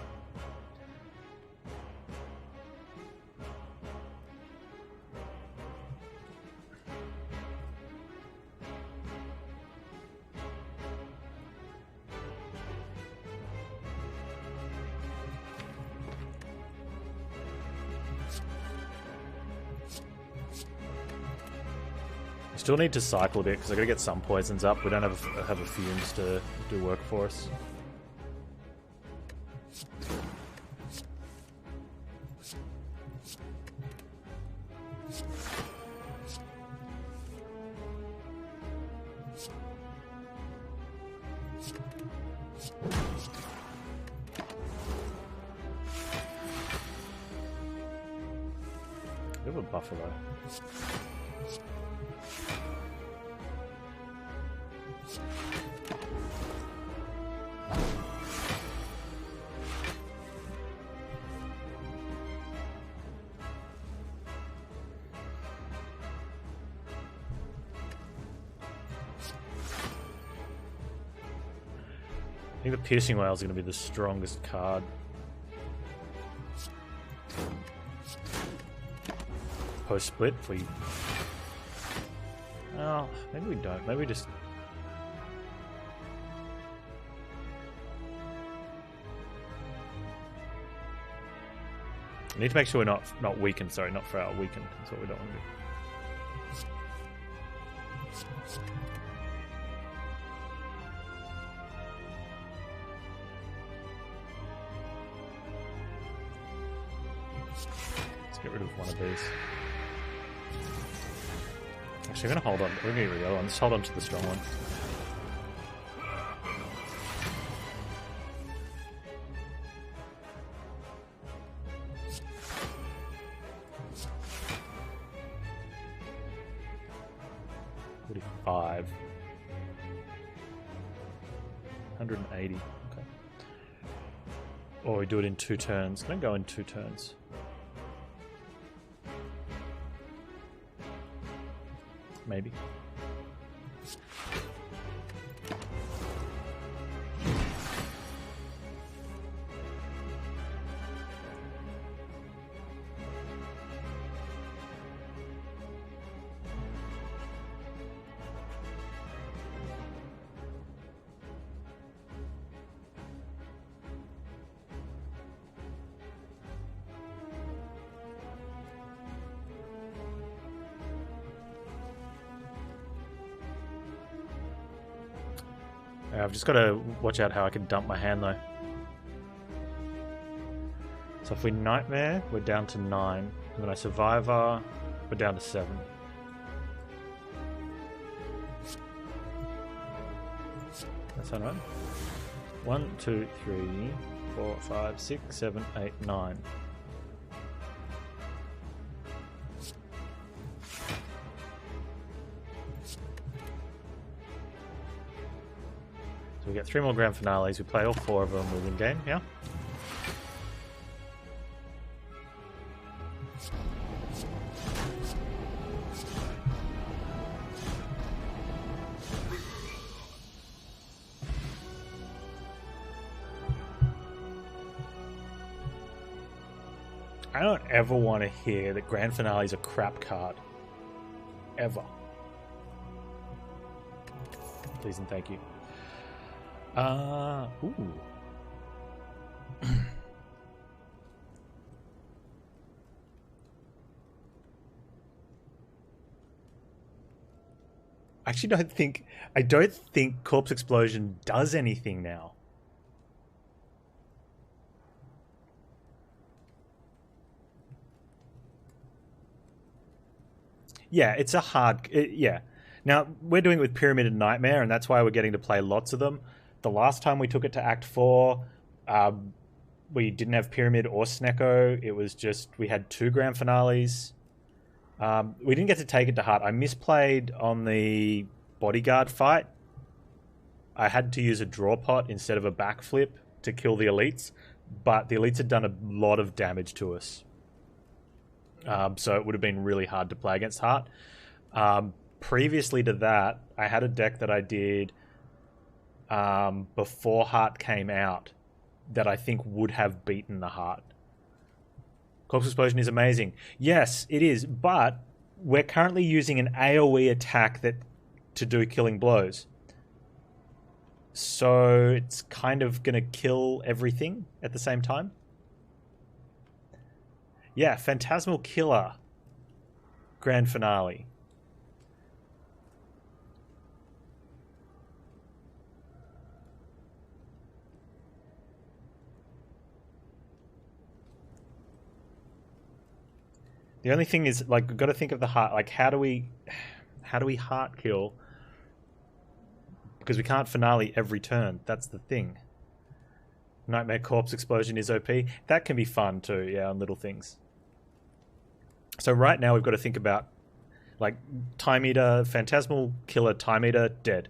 Still need to cycle a bit because I gotta get some poisons up. We don't have a fumes to do work for us. We have a buffalo. I think the Piercing Whale is going to be the strongest card. Post split, if we... Oh, maybe we don't. Maybe we just... We need to make sure we're not weakened. Sorry, not frail. Weakened. That's what we don't want to do. Get rid of one of these. Actually, I'm gonna hold on. We're gonna get rid of the other one. Let's hold on to the strong one. $45. 180. Okay. Or we do it in 2 turns. Can I go in 2 turns? Maybe. I've just got to watch out how I can dump my hand though. So if we Nightmare, we're down to 9. And then I Survivor, we're down to 7. That sound right? 1, 2, 3, 4, 5, 6, 7, 8, 9. So we get 3 more grand finales. We play all 4 of them. We win game. Yeah. I don't ever want to hear that grand finale is a crap card. Ever. Please and thank you. Ooh. I don't think Corpse Explosion does anything now. Yeah, it's a hard... yeah. Now, we're doing it with Pyramid and Nightmare, and that's why we're getting to play lots of them. The last time we took it to Act 4, we didn't have Pyramid or Snecko. It was just... we had 2 grand finales. We didn't get to take it to heart. I misplayed on the bodyguard fight. I had to use a draw pot instead of a backflip to kill the elites, but the elites had done a lot of damage to us. So it would have been really hard to play against heart. Previously to that, I had a deck that I did before heart came out that I think would have beaten the heart. Corpse Explosion is amazing. Yes, it is, but we're currently using an AoE attack to do killing blows. So it's kind of going to kill everything at the same time. Yeah, Phantasmal Killer. Grand finale. The only thing is, like, we've got to think of the heart. Like, how do we heart kill? Because we can't finale every turn. That's the thing. Nightmare Corpse Explosion is OP. That can be fun too, yeah, on little things. So right now we've got to think about, like, Time Eater, Phantasmal Killer, Time Eater, dead.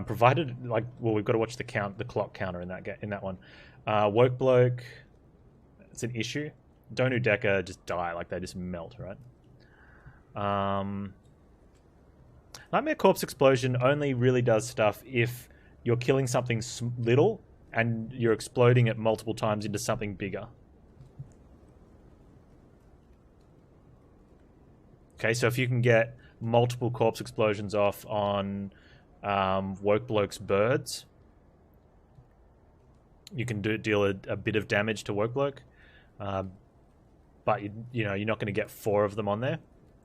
Provided, like, well, we've got to watch the clock counter in that one. Woke Bloke, it's an issue. Donu Decker just die, like they just melt, right? Nightmare Corpse Explosion only really does stuff if you're killing something little and you're exploding it multiple times into something bigger. Okay, so if you can get multiple Corpse Explosions off on Woke Bloke's birds, you can deal a bit of damage to Woke Bloke. But you know, you're not going to get 4 of them on there.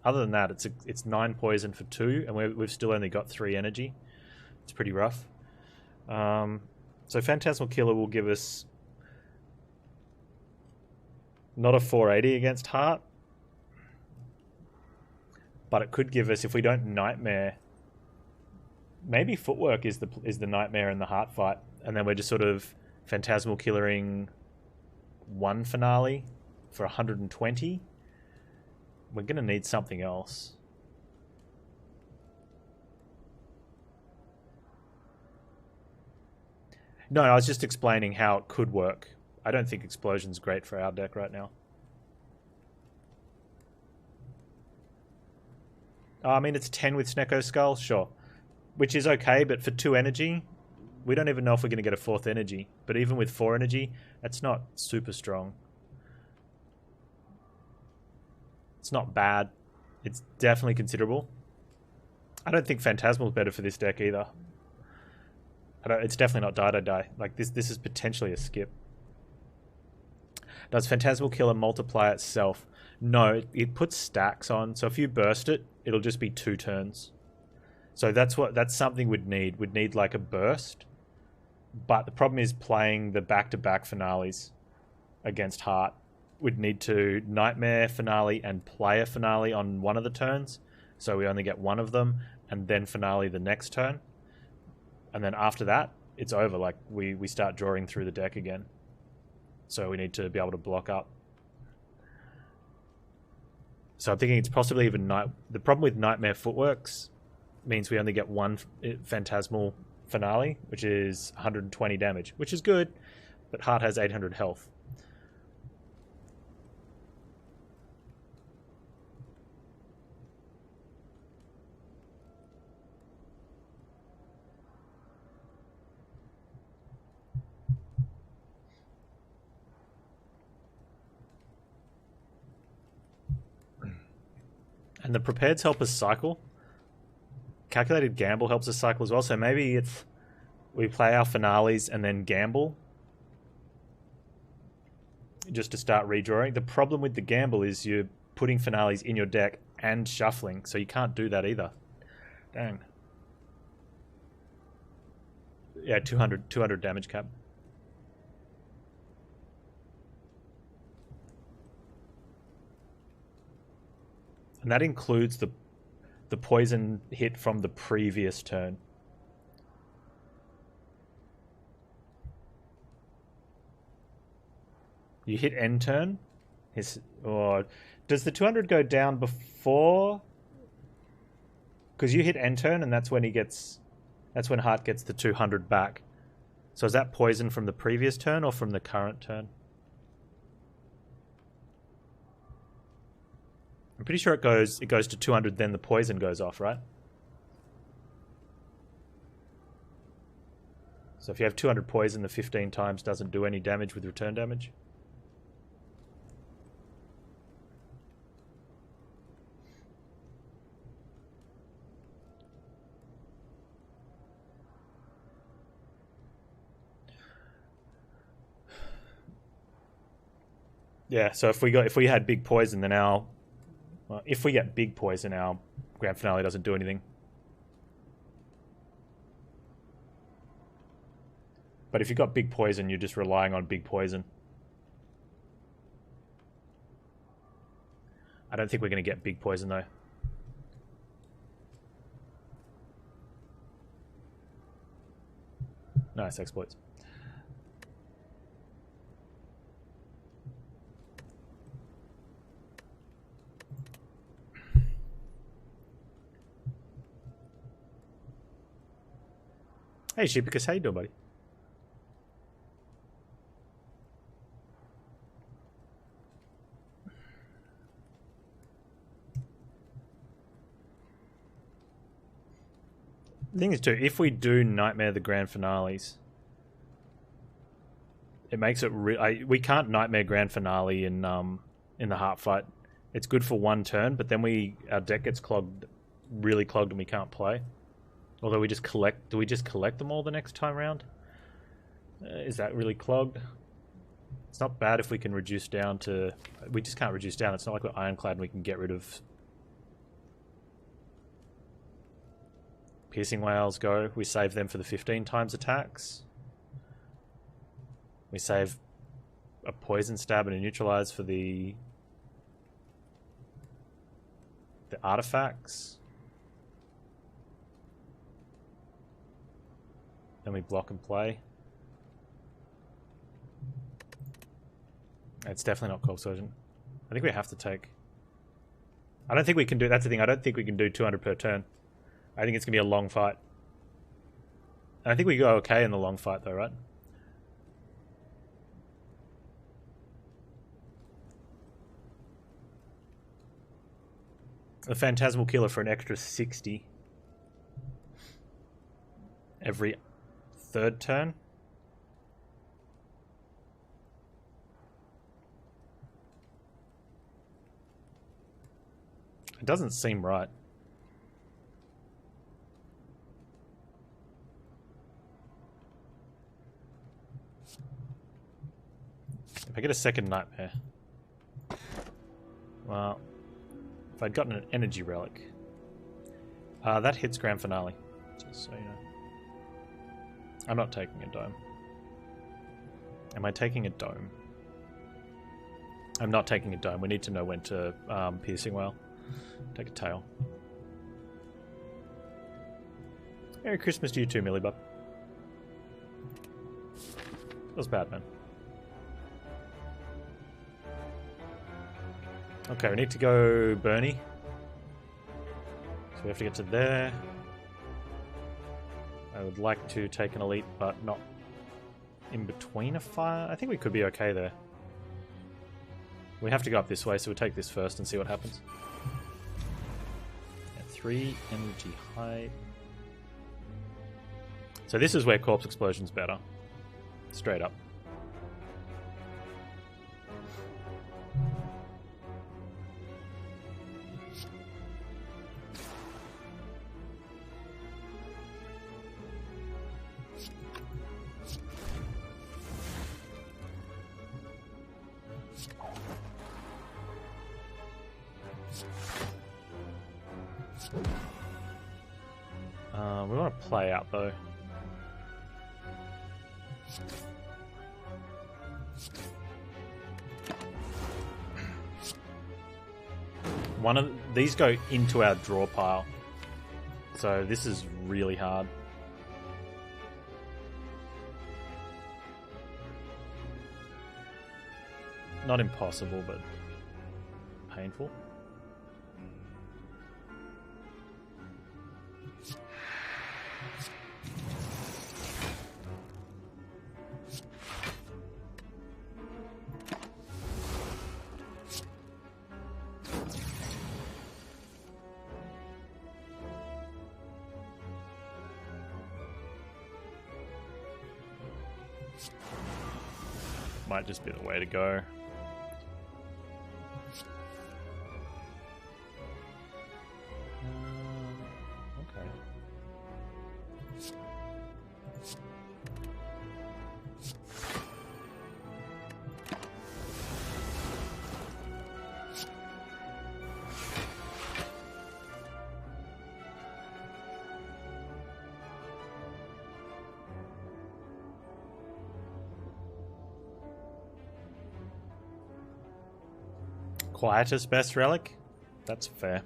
Other than that, it's 9 poison for 2, and we've still only got 3 energy. It's pretty rough. So Phantasmal Killer will give us not a 480 against heart, but it could give us, if we don't Nightmare, maybe Footwork is the Nightmare in the heart fight, and then we're just sort of Phantasmal Killering 1 finale for 120. We're going to need something else. No, I was just explaining how it could work. I don't think Explosion's great for our deck right now. I mean, it's 10 with Snecko Skull, sure. Which is okay, but for 2 energy, we don't even know if we're going to get a 4th energy. But even with 4 energy, that's not super strong. It's not bad. It's definitely considerable. I don't think Phantasmal's better for this deck either. It's definitely not die, die, die. Like, this is potentially a skip. Does Phantasmal Killer multiply itself? No, it puts stacks on. So if you burst it, it'll just be 2 turns. So that's something we'd need. We'd need like a burst But the problem is playing the back-to-back finales against Heart. We'd need to Nightmare finale and play a finale on one of the turns, so we only get one of them, and then finale the next turn. And then after that, it's over. Like, we start drawing through the deck again. So we need to be able to block up. So I'm thinking it's possibly even the problem with Nightmare Footworks means we only get one Phantasmal finale, which is 120 damage, which is good, but Heart has 800 health. And the Prepareds help us cycle. Calculated Gamble helps us cycle as well, so maybe if we play our finales and then gamble just to start redrawing. The problem with the gamble is you're putting finales in your deck and shuffling, so you can't do that either. Dang. Yeah, 200 damage cap. And that includes the poison hit from the previous turn. You hit end turn. Or does the 200 go down before? Because you hit end turn, and that's when Heart gets the 200 back. So is that poison from the previous turn or from the current turn? I'm pretty sure it goes to 200, then the poison goes off, right? So if you have 200 poison, the 15 times doesn't do any damage with return damage. Yeah, so if we had big poison, then if we get big poison, our grand finale doesn't do anything. But if you've got big poison, you're just relying on big poison. I don't think we're going to get big poison, though. Nice exploits. Hey, Sheepicus, how you doing, buddy? The thing is, too, if we do Nightmare the grand finales, it makes it we can't Nightmare grand finale in the Heart fight. It's good for one turn, but then our deck gets really clogged, and we can't play. Although do we just collect them all the next time round? Is that really clogged? It's not bad if we can reduce down to... We just can't reduce down. It's not like we're Ironclad and we can get rid of... Piercing Whales go. We save them for the 15 times attacks. We save a Poison Stab and a Neutralize for the artifacts. Then we block and play. It's definitely not Cold Surgeon. I think we have to take... I don't think we can do... That's the thing. I don't think we can do 200 per turn. I think it's going to be a long fight. And I think we go okay in the long fight, though, right? The Phantasmal Killer for an extra 60 every third turn. It doesn't seem right. If I get a second Nightmare... Well, if I'd gotten an Energy Relic... that hits Grand Finale, just so you know. I'm not taking a dome. Am I taking a dome? I'm not taking a dome. We need to know when to piercing well. Take a tail. Merry Christmas to you too, Millibub. That was bad, man. Okay, we need to go Bernie. So we have to get to there. I would like to take an elite, but not in between a fire. I think we could be okay there. We have to go up this way, so we'll take this first and see what happens. Yeah, 3 energy height. So this is where Corpse Explosion's better. Straight up. We want to play out though. One of these go into our draw pile, so this is really hard. Not impossible, but painful. Might just be the way to go. Okay. Quietest best relic? That's fair.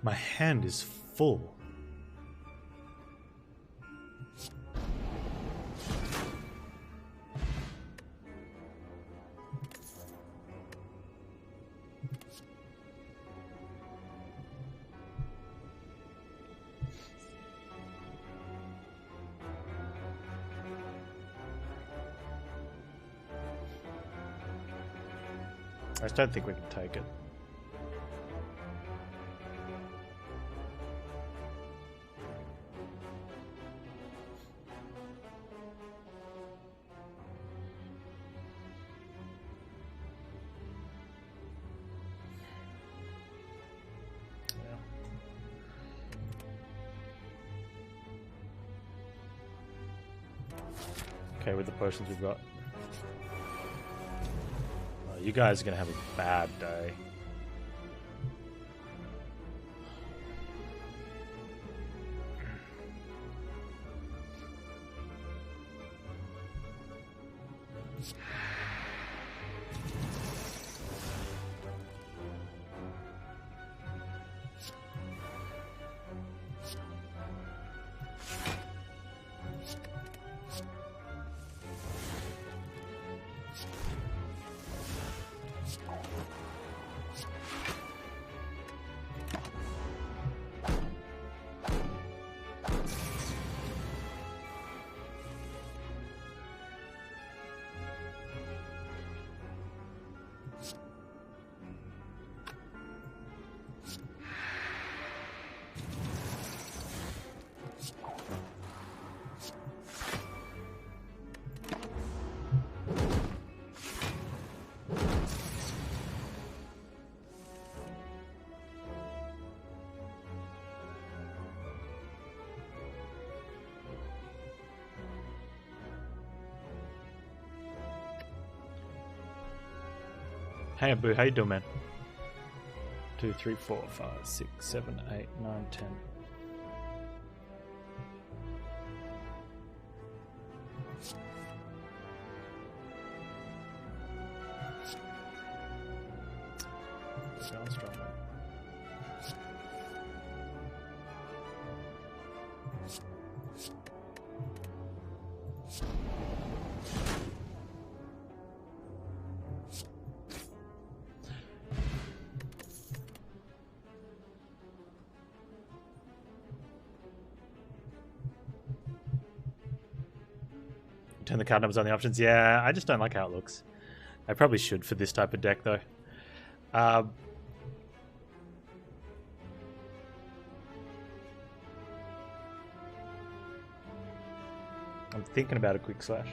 My hand is full. I just don't think we can take it. Okay, with the potions we've got. Oh, you guys are gonna have a bad day. Hey Abu, how you doing, man? 2, 3, 4, 5, 6, 7, 8, 9, 10. Going strong. Turn the card numbers on the options. Yeah, I just don't like how it looks. I probably should for this type of deck, though. I'm thinking about a quick slash.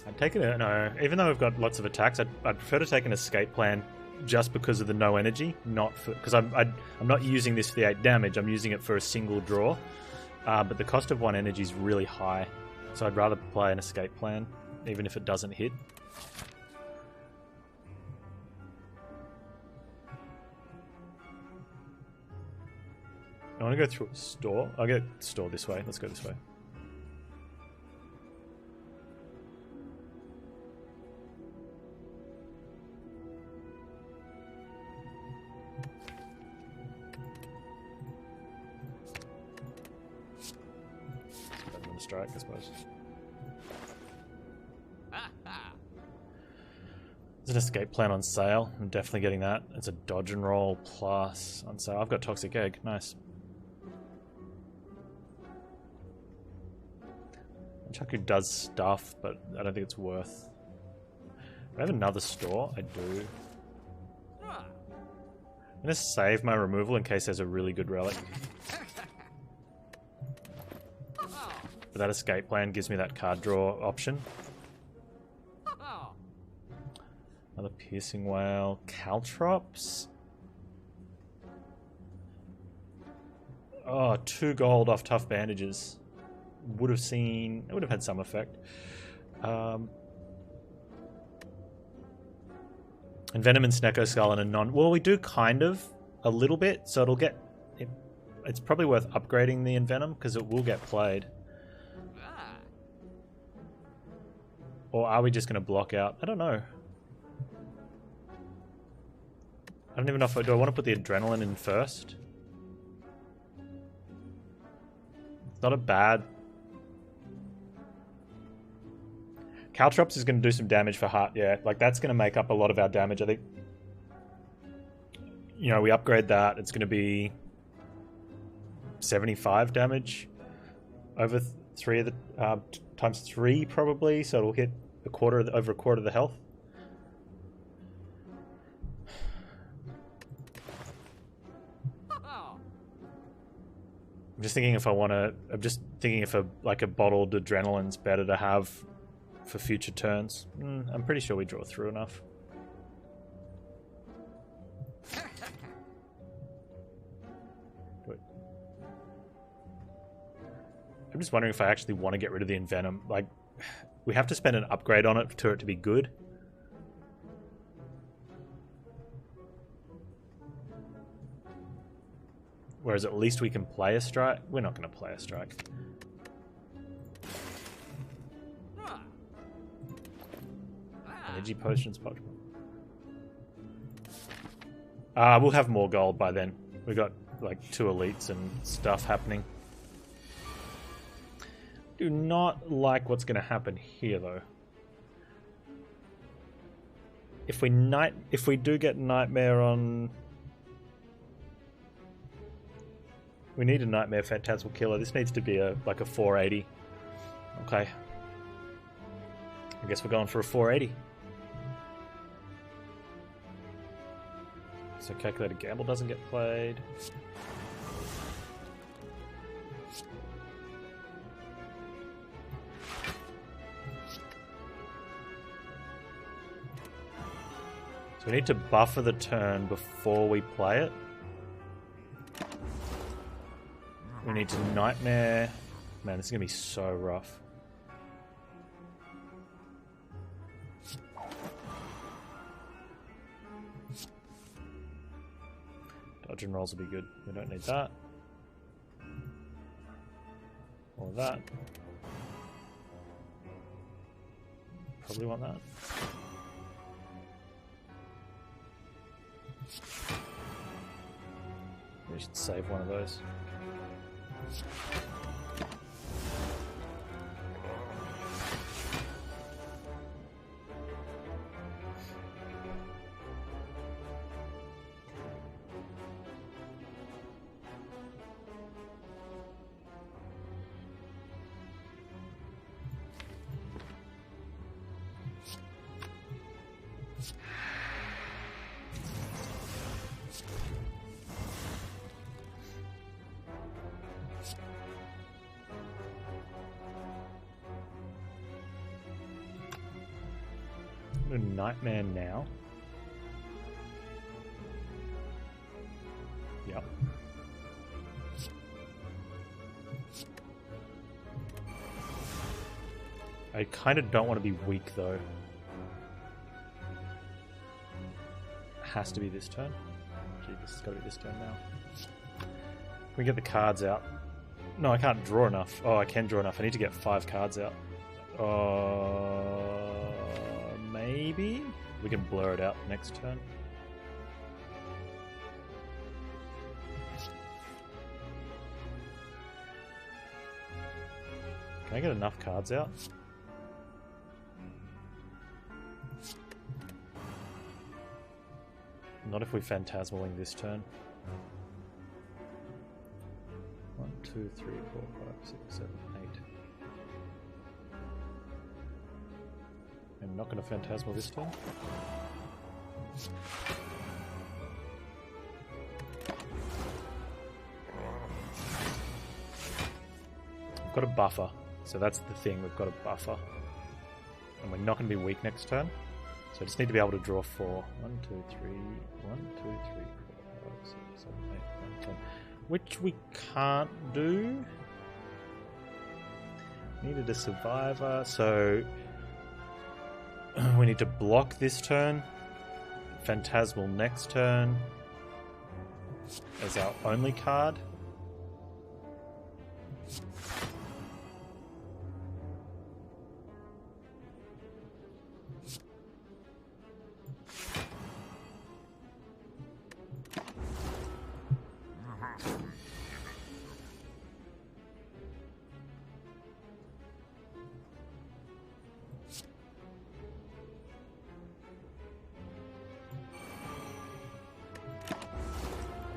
I'd take it. No, even though we've got lots of attacks, I'd prefer to take an escape plan just because of the no energy, not for because I'm not using this for the 8 damage. I'm using it for a single draw, but the cost of 1 energy is really high, so I'd rather play an escape plan, even if it doesn't hit. I want to go through a store. I'll get store this way. Let's go this way. Strike, I suppose. There's an escape plan on sale. I'm definitely getting that. It's a dodge and roll plus on sale. I've got Toxic Egg. Nice. Chaku does stuff, but I don't think it's worth. I have another store. I do. I'm going to save my removal in case there's a really good relic. But that escape plan gives me that card draw option. Another Piercing Whale. Caltrops. Oh, 2 gold off Tough Bandages. Would have had some effect. Envenom and Snecko Skull and a non... Well, we do kind of. A little bit, so it'll get... It's probably worth upgrading the Envenom, because it will get played. Or are we just going to block out? I don't know. I don't even know if do I want to put the Adrenaline in first? It's not a bad... Caltrops is going to do some damage for Heart, yeah. Like, that's going to make up a lot of our damage, I think. You know, we upgrade that. It's going to be 75 damage over 3 of the... times 3 probably, so it'll hit over a quarter of the health. I'm just thinking if I want to. I'm just thinking if a bottled Adrenaline's better to have for future turns. I'm pretty sure we draw through enough. I'm just wondering if I actually want to get rid of the Envenom. Like, we have to spend an upgrade on it for it to be good. Whereas at least we can play a strike. We're not going to play a strike. Energy potions, Pokemon. We'll have more gold by then. We got like 2 elites and stuff happening. Do not like what's going to happen here, though. If we do get Nightmare on... We need a Nightmare Phantasmal Killer. This needs to be like a 480. Okay. I guess we're going for a 480. So Calculated Gamble doesn't get played. So we need to buffer the turn before we play it. We need to Nightmare. Man, this is going to be so rough. Dodging rolls will be good. We don't need that. Or that. Probably want that. We should save one of those. Nightmare now. Yep. I kind of don't want to be weak though. Has to be this turn. Gee, this has got to be this turn now. Can we get the cards out? No, I can't draw enough. Oh, I can draw enough. I need to get 5 cards out. Maybe we can blur it out next turn. Can I get enough cards out? Not if we Phantasmaling this turn. 1, 2, 3, 4, 5, 6, 7, 8. I'm not going to Phantasmal this turn. We've got a buffer, so that's the thing, we've got a buffer. And we're not going to be weak next turn. So I just need to be able to draw 4. 1, 2, 3, 1, 2, 3, 4, 5, 6, 7, 8, 9, 10. Which we can't do. Needed a survivor, so we need to block this turn, Phantasmal next turn as our only card.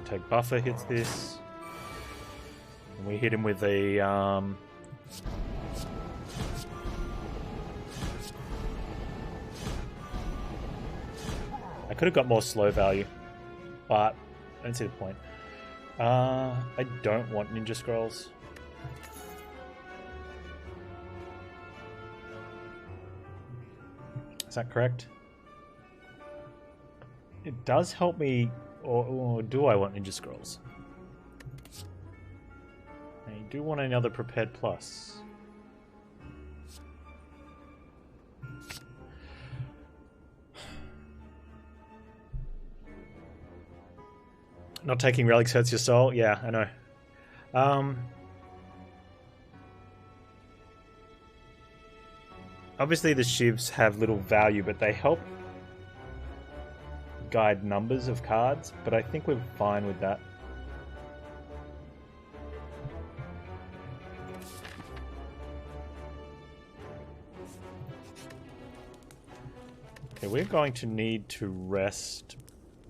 Take buffer hits this, and we hit him with a I could have got more slow value, but I don't see the point. I don't want Ninja Scrolls. Is that correct? It does help me. Or do I want Ninja Scrolls? I do want another Prepared Plus. Not taking relics hurts your soul? Yeah, I know. Obviously the shivs have little value, but they help guide numbers of cards, but I think we're fine with that. Okay, we're going to need to rest,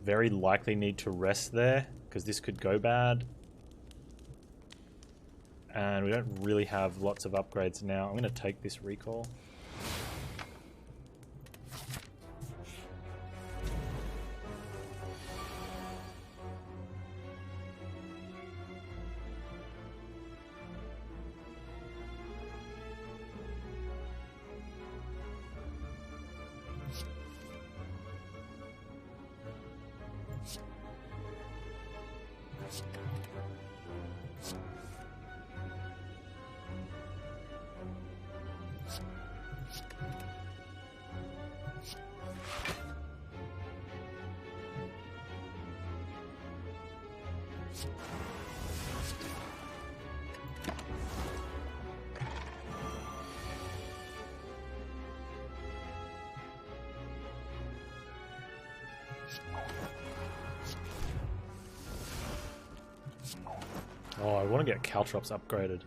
very likely need to rest there, because this could go bad. And we don't really have lots of upgrades now. I'm going to take this recall. Oh, I want to get Caltrops upgraded.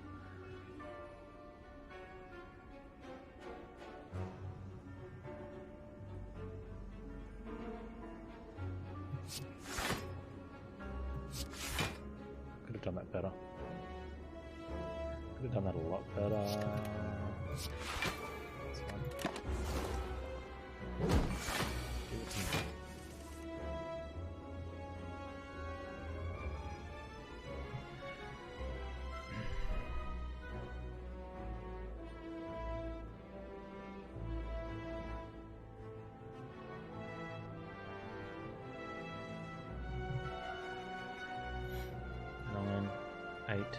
Could have done that better. Could have done that a lot better. That's fine. Give it to me. Eight,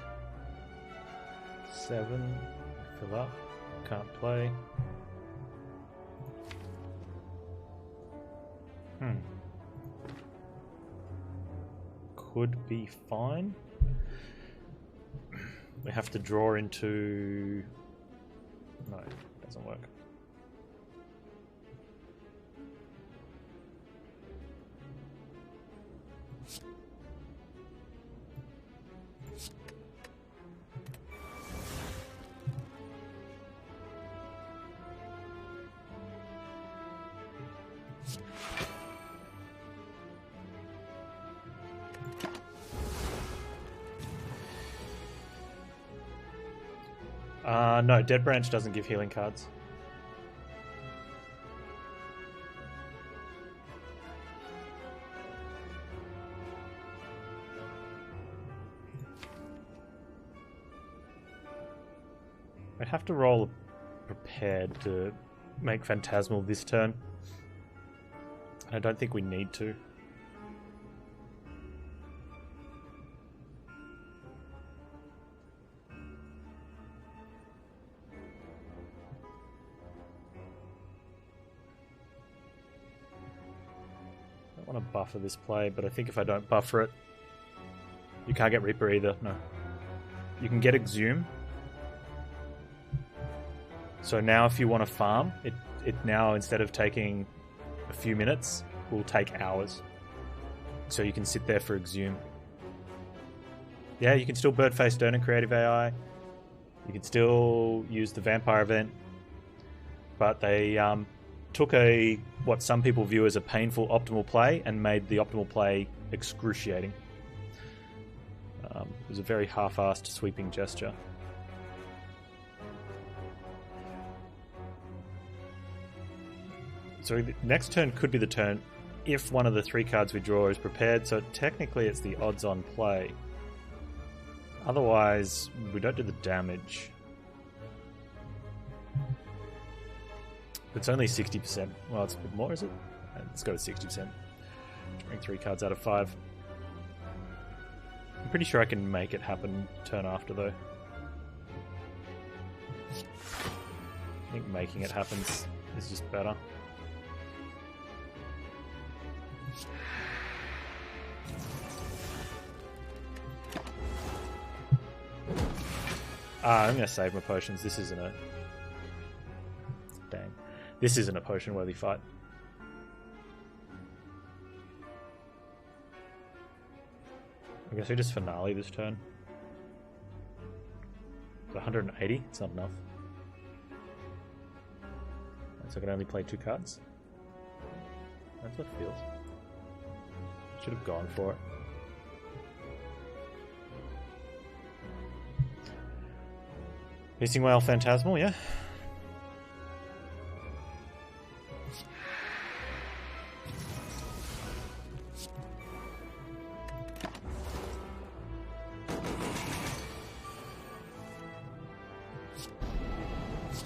7, fill up, can't play. Could be fine. We have to draw into... No, it doesn't work. No, Dead Branch doesn't give healing cards. I'd have to roll prepared to make Phantasmal this turn. I don't think we need to. I want to buffer this play, but I think if I don't buffer it, you can't get Reaper either. No. You can get Exhume. So now if you want to farm, it now, instead of taking a few minutes, will take hours. So you can sit there for Exhume. Yeah, you can still Birdface Stern and Creative AI. You can still use the Vampire event. But they took what some people view as a painful optimal play and made the optimal play excruciating. It was a very half-assed sweeping gesture. So the next turn could be the turn if one of the 3 cards we draw is prepared, so technically it's the odds-on play. Otherwise, we don't do the damage. It's only 60%. Well, it's a bit more, is it? Let's go with 60%. Drawing 3 cards out of 5. I'm pretty sure I can make it happen turn after, though. I think making it happen is just better. I'm going to save my potions. This isn't a... Dang. This isn't a potion-worthy fight. I guess we just finale this turn. So 180? It's not enough. So I can only play 2 cards. That's what it feels. Should have gone for it. Piercing Whale Phantasmal, yeah.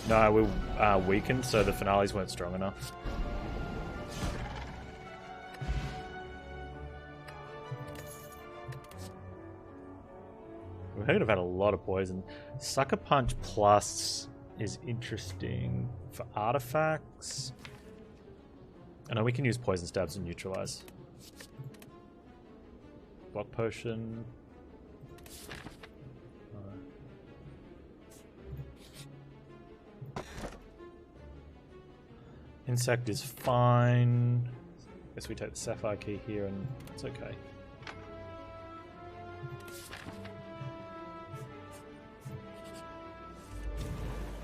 No, we weakened, so the finales weren't strong enough. We could have had a lot of poison. Sucker Punch Plus is interesting for artifacts. I know we can use Poison Stabs and Neutralize. Block Potion. Insect is fine. Guess we take the sapphire key here and it's okay.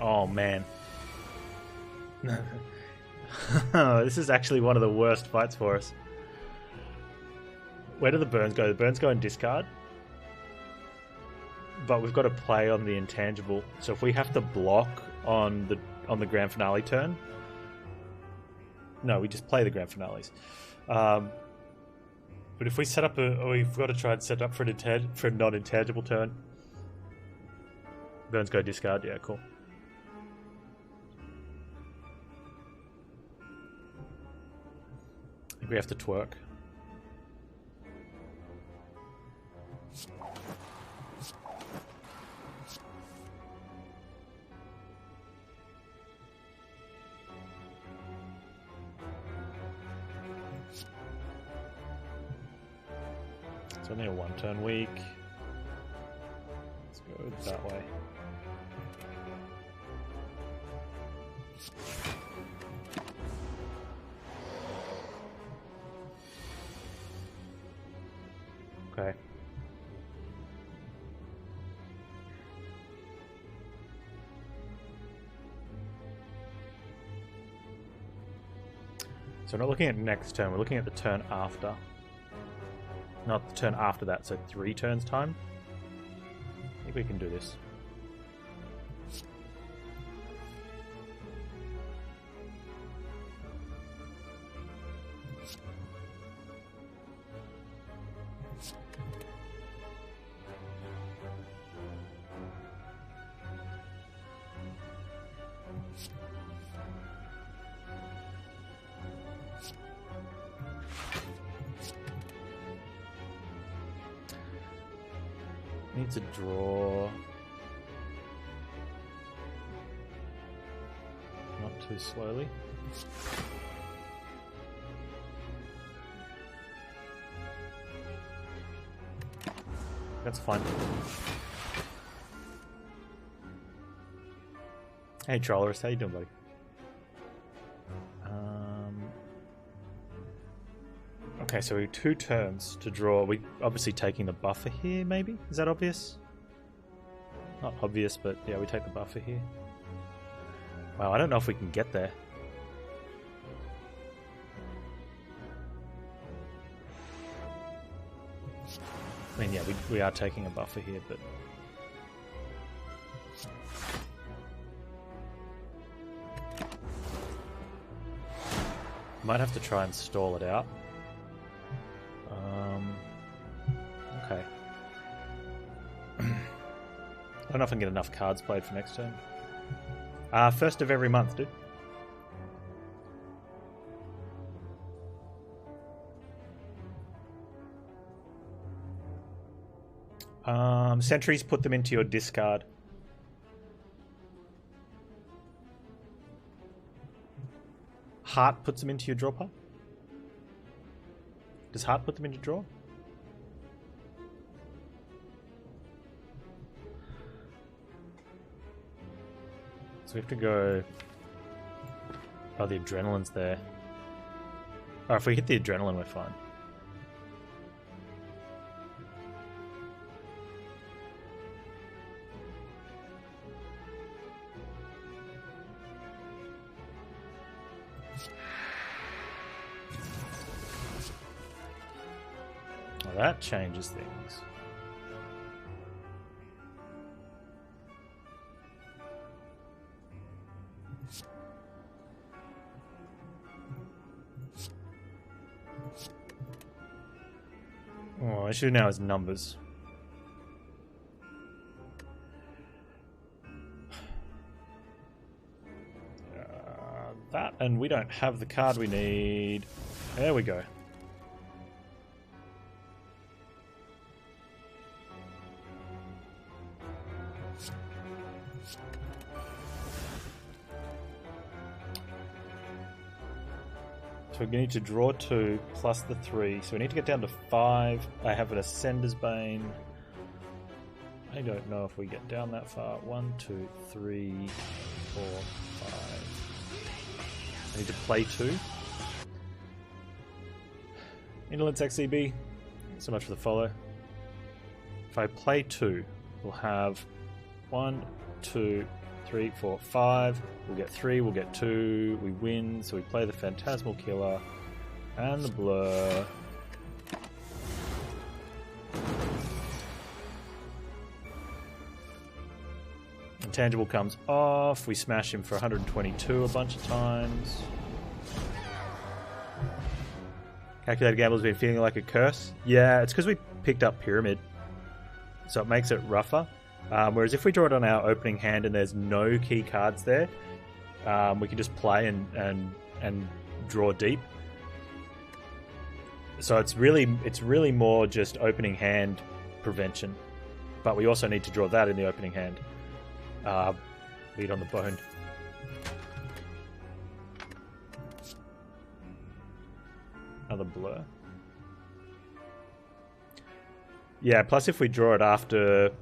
Oh man. This is actually one of the worst fights for us. Where do the burns go? The burns go in discard. But we've got to play on the intangible. So if we have to block on the grand finale turn. No, we just play the grand finales. But if we set up we've got to try and set up for a non-intangible turn. Burns go discard, yeah, cool. I think we have to twerk. It's only a 1-turn week. Let's go that way. Okay. So we're not looking at next turn, we're looking at the turn after. Not the turn after that, so 3 turns time. I think we can do this. Need to draw. Not too slowly. That's fine. Hey Trollers, how you doing, buddy? Okay, so we have 2 turns to draw. We obviously taking the buffer here, maybe? Is that obvious? Not obvious, but yeah, we take the buffer here. Wow, I don't know if we can get there. I mean, yeah, we are taking a buffer here, but... might have to try and stall it out. Okay. I don't know if I can get enough cards played for next turn. First of every month, dude. Sentries, put them into your discard. Heart puts them into your draw pile. Does Heart put them into draw? So we have to go... oh, the adrenaline's there. Oh, if we hit the adrenaline, we're fine. Well, that changes things. Oh, issue now is numbers. That, and we don't have the card we need. There we go. So we need to draw 2 plus the 3. So we need to get down to 5. I have an Ascender's Bane. I don't know if we get down that far. 1, 2, 3, 4, 5. I need to play 2. Indolence XCB. So much for the follow. If I play 2, we'll have 1, 2, 3, 4, 5. We'll get 3, we'll get 2. We win, so we play the Phantasmal Killer and the Blur. Intangible comes off. We smash him for 122 a bunch of times. Calculated Gambler's been feeling like a curse. Yeah, it's because we picked up Pyramid. So it makes it rougher. Whereas if we draw it on our opening hand and there's no key cards there, we can just play and draw deep. So it's really more just opening hand prevention. But we also need to draw that in the opening hand. Lead on the bone. Another Blur. Yeah, plus if we draw it after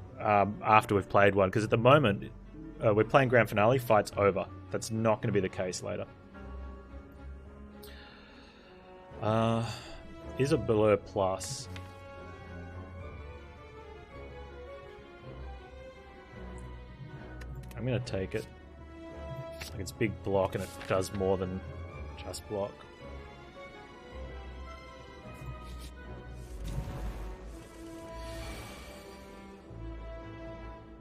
we've played one, because at the moment we're playing Grand Finale, fight's over. That's not going to be the case later. Is a Blur plus. I'm going to take it. Like it's big block and it does more than just block.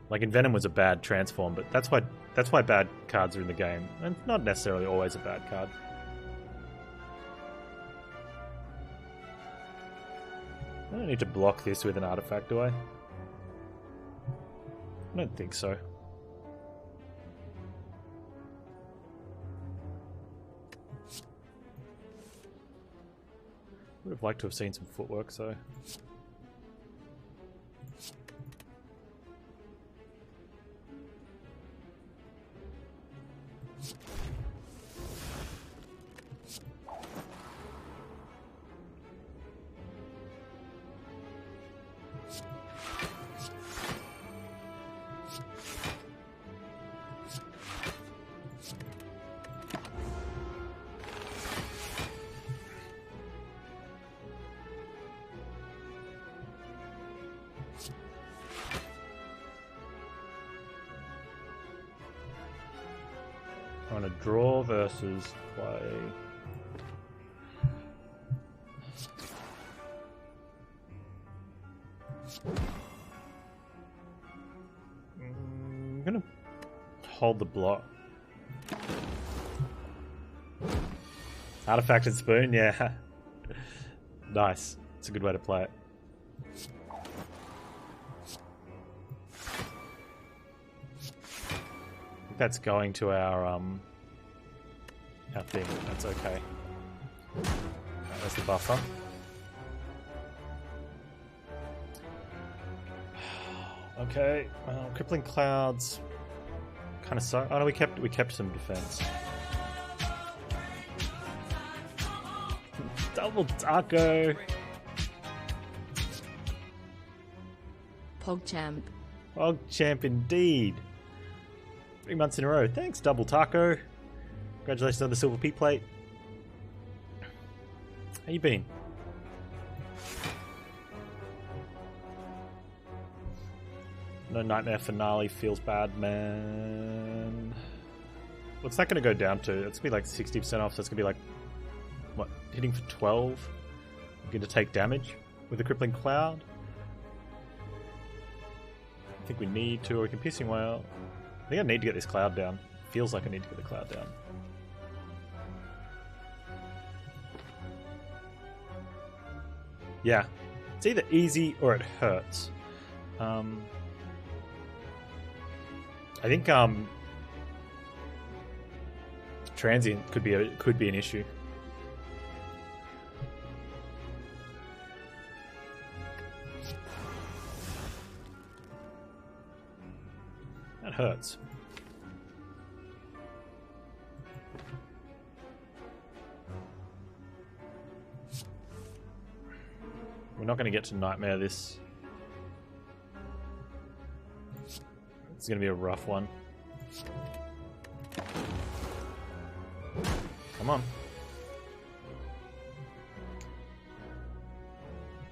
Like Envenom was a bad transform, but that's why bad cards are in the game. And not necessarily always a bad card. I don't need to block this with an artifact, do I? I don't think so. Would have liked to have seen some footwork, so... I'm going to draw versus play. I'm going to hold the block. Artifacted Spoon, yeah. Nice. It's a good way to play it. That's going to our thing. That's okay. Right, there's the buffer. Okay. Crippling Clouds kind of suck. Oh no, we kept some defense. Double taco. PogChamp. PogChamp indeed. 3 months in a row. Thanks, Double Taco. Congratulations on the silver P plate. How you been? No Nightmare Finale feels bad, man. What's that going to go down to? It's going to be like 60% off, so it's going to be like, what, hitting for 12? I'm going to take damage with the Crippling Cloud. I think we need to, or we can Piercing Wail. I think I need to get this cloud down. Feels like I need to get the cloud down. Yeah. It's either easy or it hurts. I think transient could be an issue. That hurts. We're not going to get to Nightmare this. It's going to be a rough one. Come on.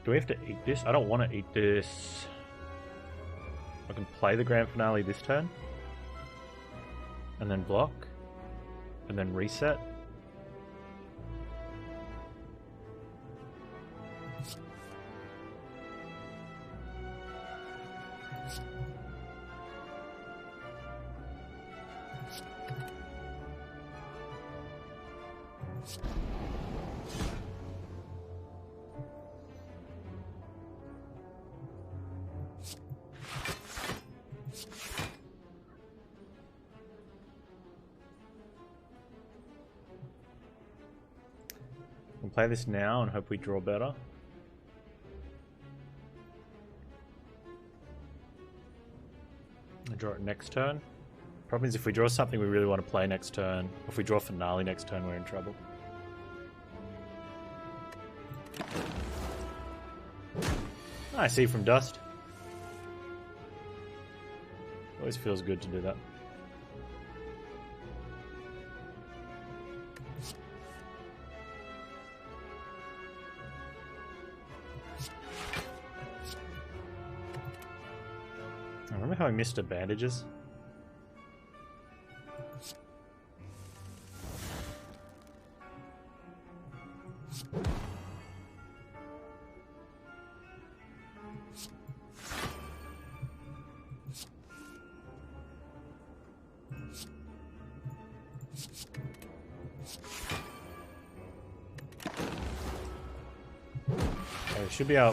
Do we have to eat this? I don't want to eat this. I can play the grand finale this turn. And then block. And then reset. We'll play this now and hope we draw better. I draw it next turn. Problem is if we draw something we really want to play next turn, if we draw finale next turn, we're in trouble. I see from dust. Always feels good to do that. I remember how I missed the bandages.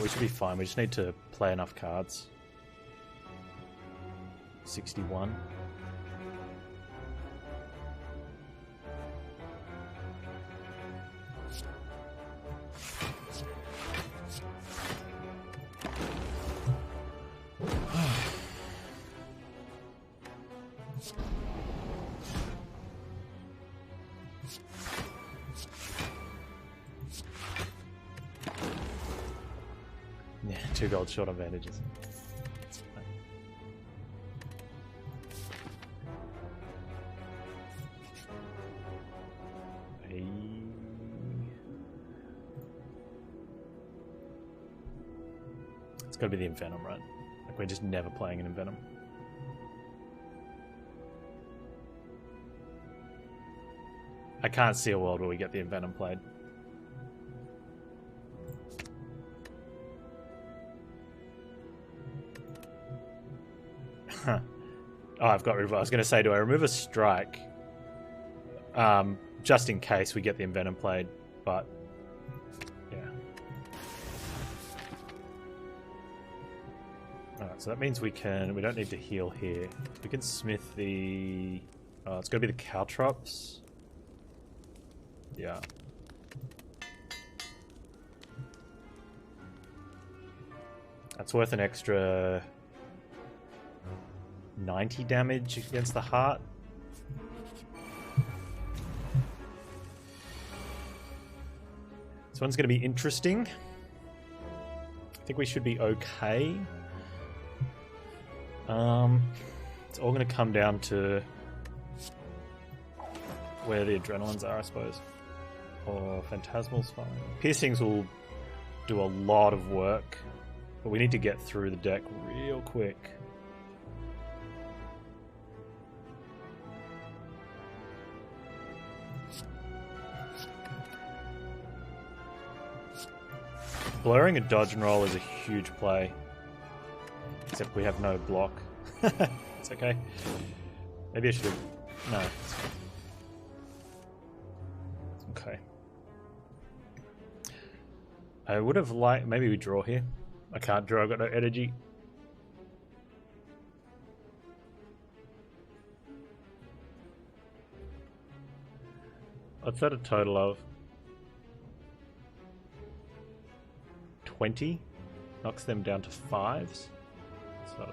We should be fine. We just need to play enough cards. 61. Yeah, 2 gold short advantages. It's gotta be the Envenom, right? Like, we're just never playing an Envenom. I can't see a world where we get the Envenom played. Oh, I've got rid of it. I was going to say, do I remove a strike? Just in case we get the Envenom played, but yeah. Alright, so that means we don't need to heal here. We can smith the... Oh, it's going to be the Caltrops. Yeah. That's worth an extra 90 damage against the heart. This one's going to be interesting. I think we should be okay. It's all going to come down to where the adrenalines are, I suppose. Or Phantasmal's fine. Piercings will do a lot of work, but we need to get through the deck real quick. Blurring a dodge and roll is a huge play. Except we have no block. It's okay. Maybe I should have... No. Okay. I would have liked... Maybe we draw here. I can't draw, I've got no energy. What's that a total of? 20? Knocks them down to 5s? So,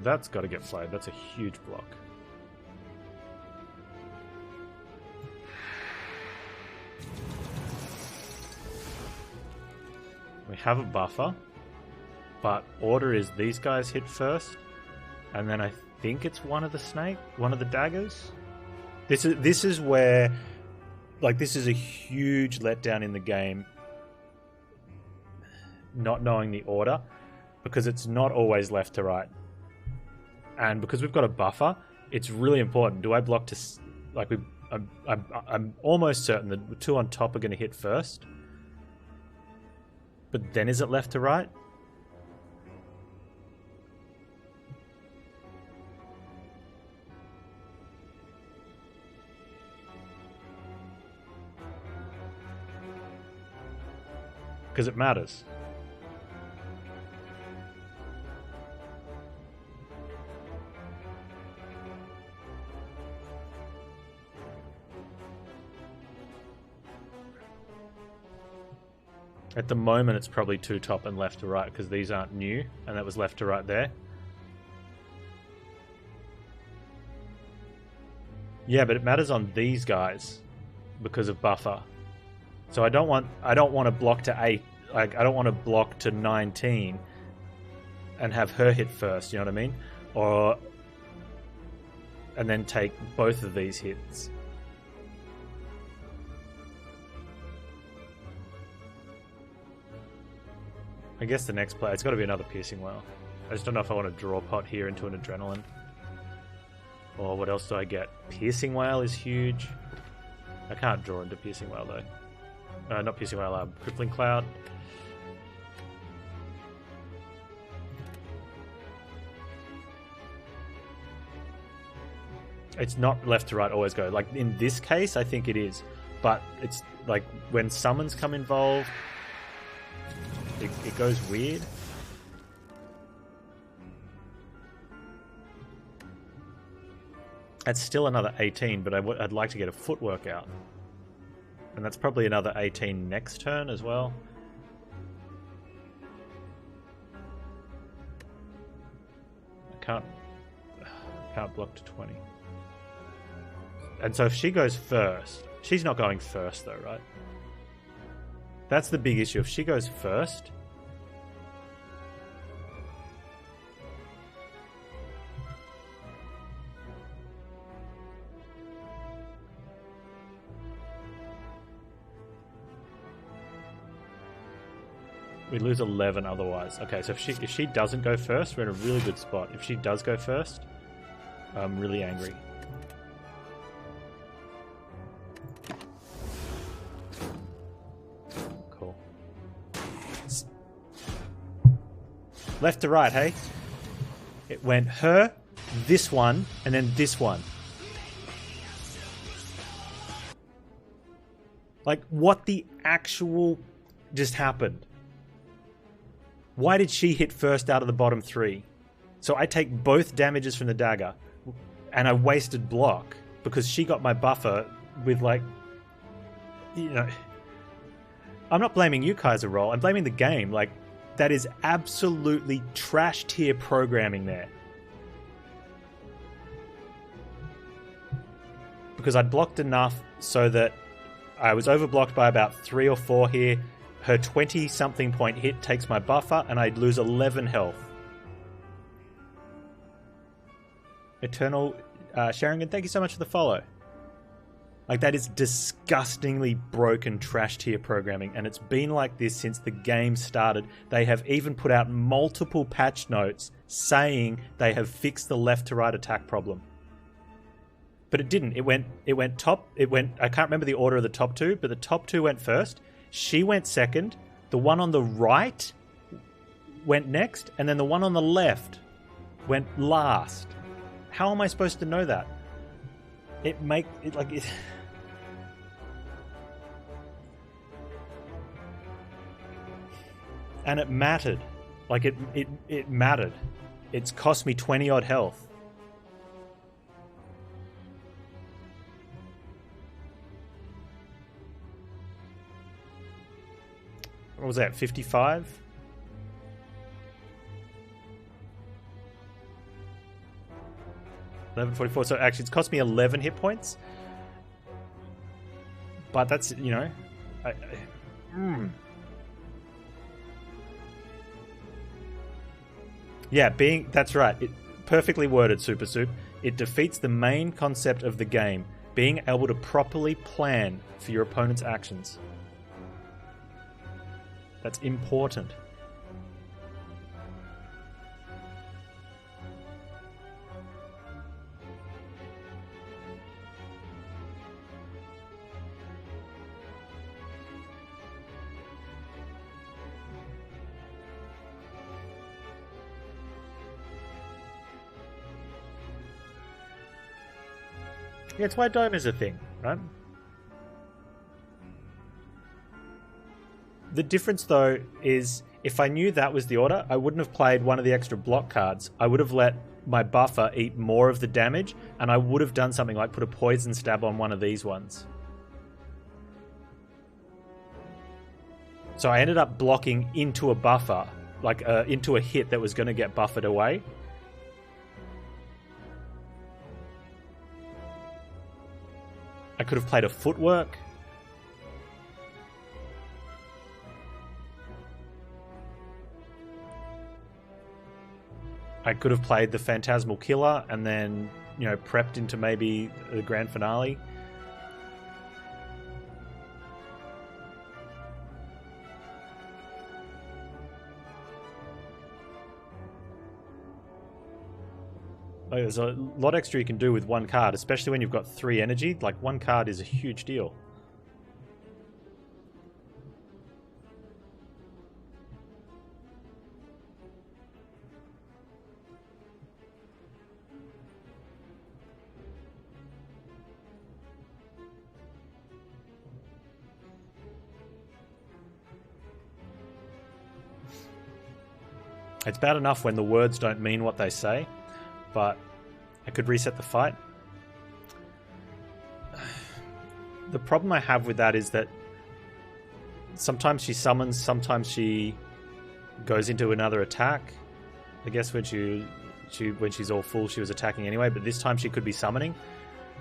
that's got to get played. That's a huge block. We have a buffer, but order is these guys hit first, and then I think it's one of the daggers. This is where, like, this is a huge letdown in the game. Not knowing the order, because it's not always left to right, and because we've got a buffer, it's really important. Do I block to like I'm almost certain that the two on top are going to hit first, but then is it left to right? Because it matters. At the moment, it's probably two top and left to right because these aren't new, and that was left to right there. Yeah, but it matters on these guys because of buffer. So I don't want to block to 8. Like, I don't want to block to 19 and have her hit first. You know what I mean? And then take both of these hits. I guess the next play, it's got to be another piercing well. I just don't know if I want to draw pot here into an adrenaline. Or what else do I get? Piercing whale is huge. I can't draw into piercing whale though. Not piercing whale, crippling cloud. It's not left to right always go. Like in this case, I think it is. But it's like when summons come involved, it goes weird. That's still another 18, but I'd like to get a footwork out. And that's probably another 18 next turn as well. I can't block to 20. And so if she goes first, she's not going first though, right? That's the big issue. If she goes first, we lose 11 otherwise. Okay, so if she doesn't go first, we're in a really good spot. If she does go first, I'm really angry. Cool. Left to right, hey? It went her, this one, and then this one. Like, what the actual just happened? Why did she hit first out of the bottom 3? So I take both damages from the dagger, and I wasted block because she got my buffer with, like, you know. I'm not blaming you, Kaiser Roll. I'm blaming the game. Like, that is absolutely trash tier programming there. Because I'd blocked enough so that I was overblocked by about 3 or 4 here. Her 20-something point hit takes my buffer, and I'd lose 11 health. Eternal Sheringan, thank you so much for the follow. Like, that is disgustingly broken trash tier programming, and it's been like this since the game started. They have even put out multiple patch notes saying they have fixed the left to right attack problem. But it didn't. It went top. I can't remember the order of the top 2, but the top 2 went first. She went second, the one on the right went next, and then the one on the left went last. How am I supposed to know that? And it mattered. Like, it mattered. It's cost me 20 odd health. What was that, 55? $11.44. So actually, it's cost me 11 hit points. But that's, you know, yeah, that's right. It perfectly worded, Super Soup. It defeats the main concept of the game. being able to properly plan for your opponent's actions. That's important. Yeah, it's why dome is a thing, right? The difference, though, is if I knew that was the order, I wouldn't have played one of the extra block cards. I would have let my buffer eat more of the damage, and I would have done something like put a poison stab on one of these ones. So I ended up blocking into a buffer, like into a hit that was going to get buffered away. I could have played a footwork. I could have played the Phantasmal Killer and then, you know, prepped into maybe the grand finale. There's a lot extra you can do with one card, especially when you've got 3 energy. Like, one card is a huge deal. It's bad enough when the words don't mean what they say, but I could reset the fight. The problem I have with that is that sometimes she summons, sometimes she goes into another attack. I guess when she's all full, she was attacking anyway, but this time she could be summoning.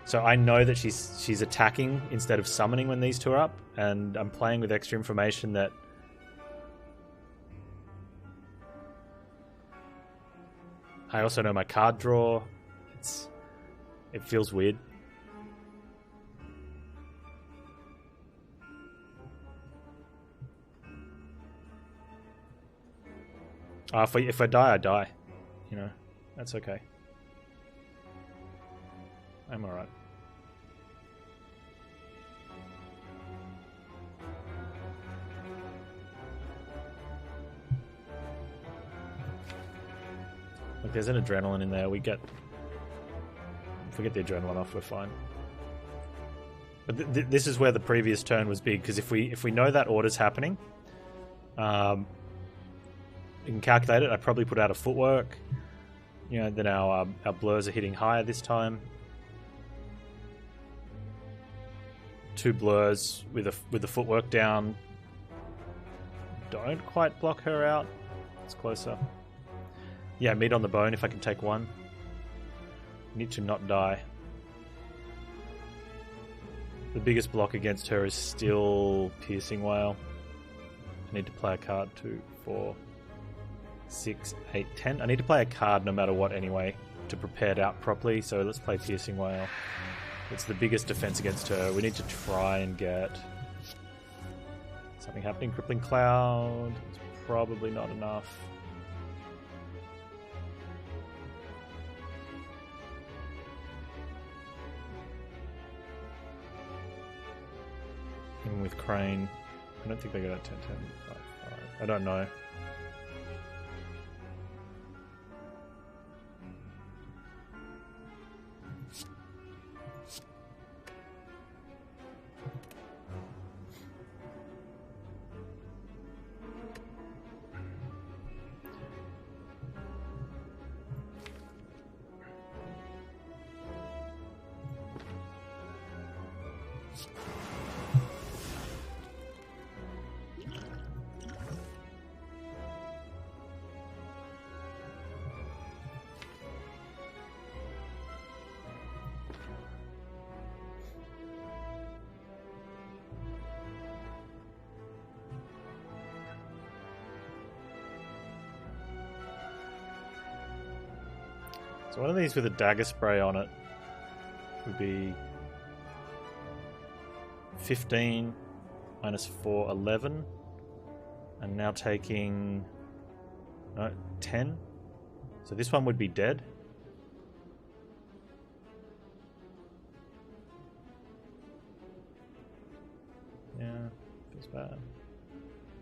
So I know that she's attacking instead of summoning when these two are up, and I'm playing with extra information that I also know my card draw. It feels weird. If I die, I die. You know, that's okay. I'm alright. Look, there's an adrenaline in there. If we get the adrenaline off, we're fine. But this is where the previous turn was big, because if we know that order's happening, you can calculate it. I probably put out a footwork. You know, then our blurs are hitting higher this time. 2 blurs with the footwork down. Don't quite block her out. It's closer. Yeah, meat on the bone if I can take 1. Need to not die. The biggest block against her is still Piercing Whale. I need to play a card. 2, 4, 6, 8, 10. I need to play a card no matter what anyway to prepare it out properly. So let's play Piercing Whale. It's the biggest defense against her. We need to try and get something happening. Crippling Cloud. It's probably not enough. Even with Crane, I don't think they got a 10, 10, 5, 5. I don't know. So one of these with a dagger spray on it would be 15 minus 4, 11. And now taking 10. So this one would be dead. Yeah, feels bad.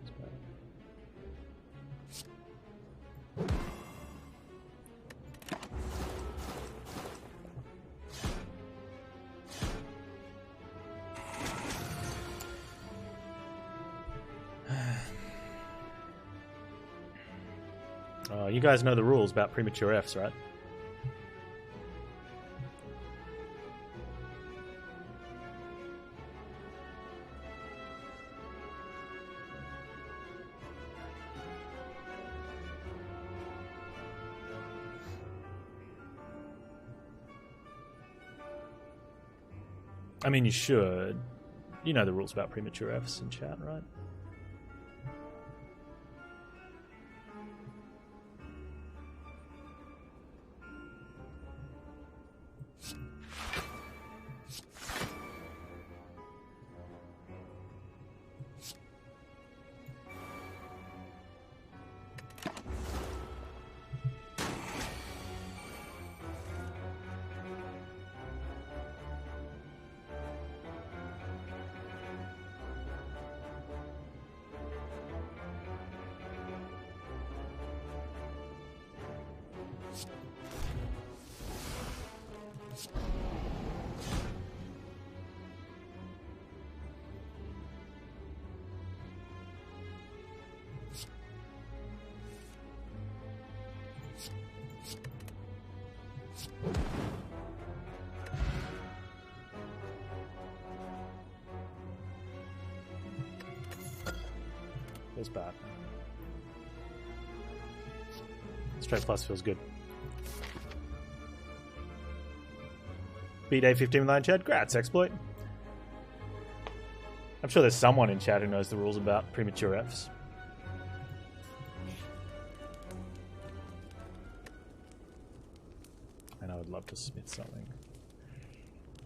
Feels bad. You guys know the rules about premature Fs, right? I mean, you should. You know the rules about premature Fs in chat, right? Feels bad. Straight plus feels good. B-Day 15 with 9 chat. Grats, exploit. I'm sure there's someone in chat who knows the rules about premature Fs. And I would love to smith something.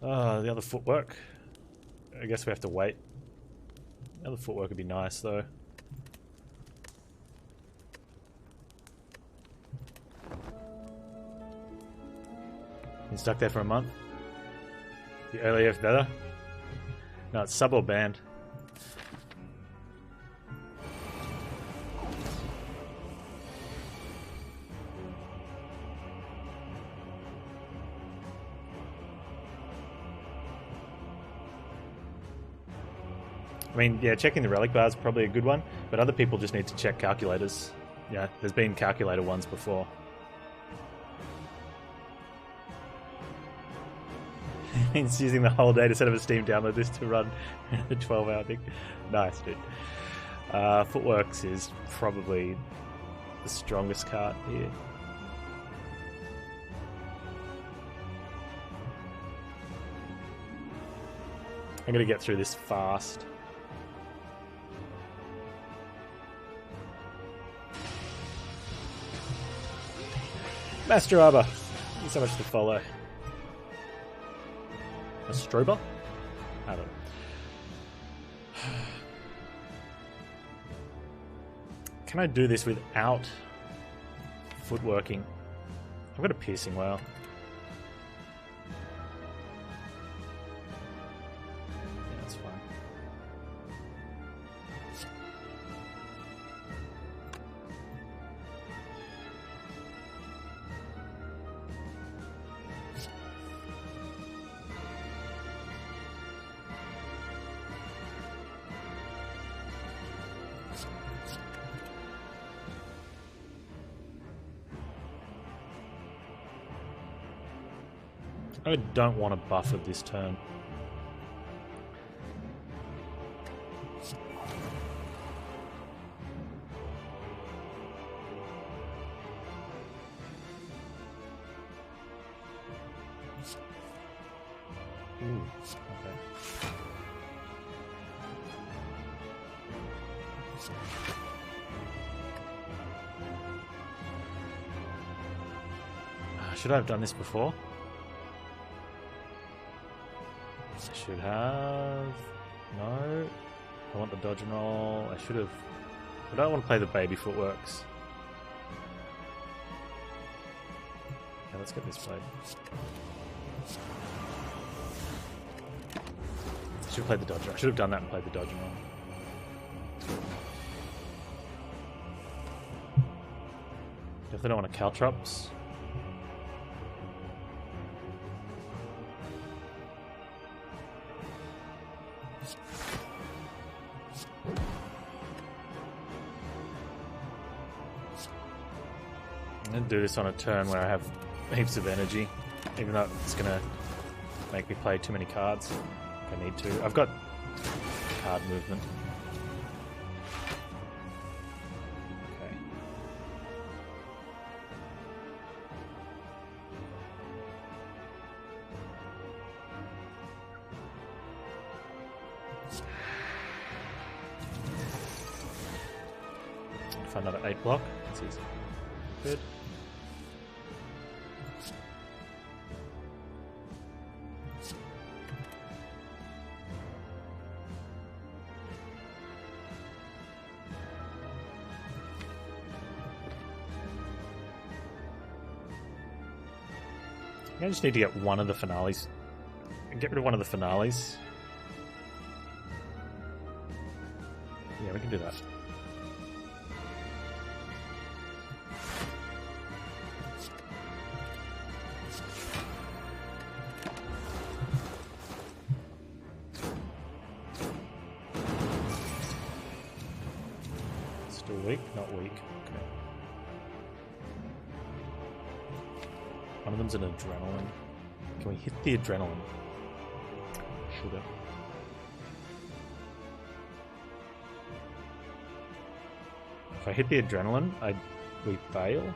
The other footwork. I guess we have to wait. The other footwork would be nice though. Been stuck there for a month. The early F better. No, it's sub or banned. I mean, yeah, checking the relic bar is probably a good one, but other people just need to check calculators. Yeah, there's been calculator ones before. He's using the whole day to set up a Steam download this to run the 12-hour thing. Nice, dude. Footworks is probably the strongest card here. I'm gonna get through this fast. Master Arbor, thank you so much to follow. A Strober? I don't know. Can I do this without footworking? I've got a piercing whale. Yeah, that's fine. I don't want a buff of this turn. Ooh, okay. Should I have done this before? I should have. No. I want the dodge and roll. I should have... I don't want to play the baby footworks. Okay, let's get this played. I should have played the dodge. I should have done that and played the dodge and roll. Definitely don't want to caltrops. I'm going to do this on a turn where I have heaps of energy, even though it's going to make me play too many cards if I need to. I've got card movement. Okay. Find another 8 block. That's easy. Good. I just need to get one of the finales. Get rid of one of the finales. Yeah, we can do that. Still weak? Not weak. Okay. One of them's an adrenaline. Can we hit the adrenaline? Should have. If I hit the adrenaline, we fail.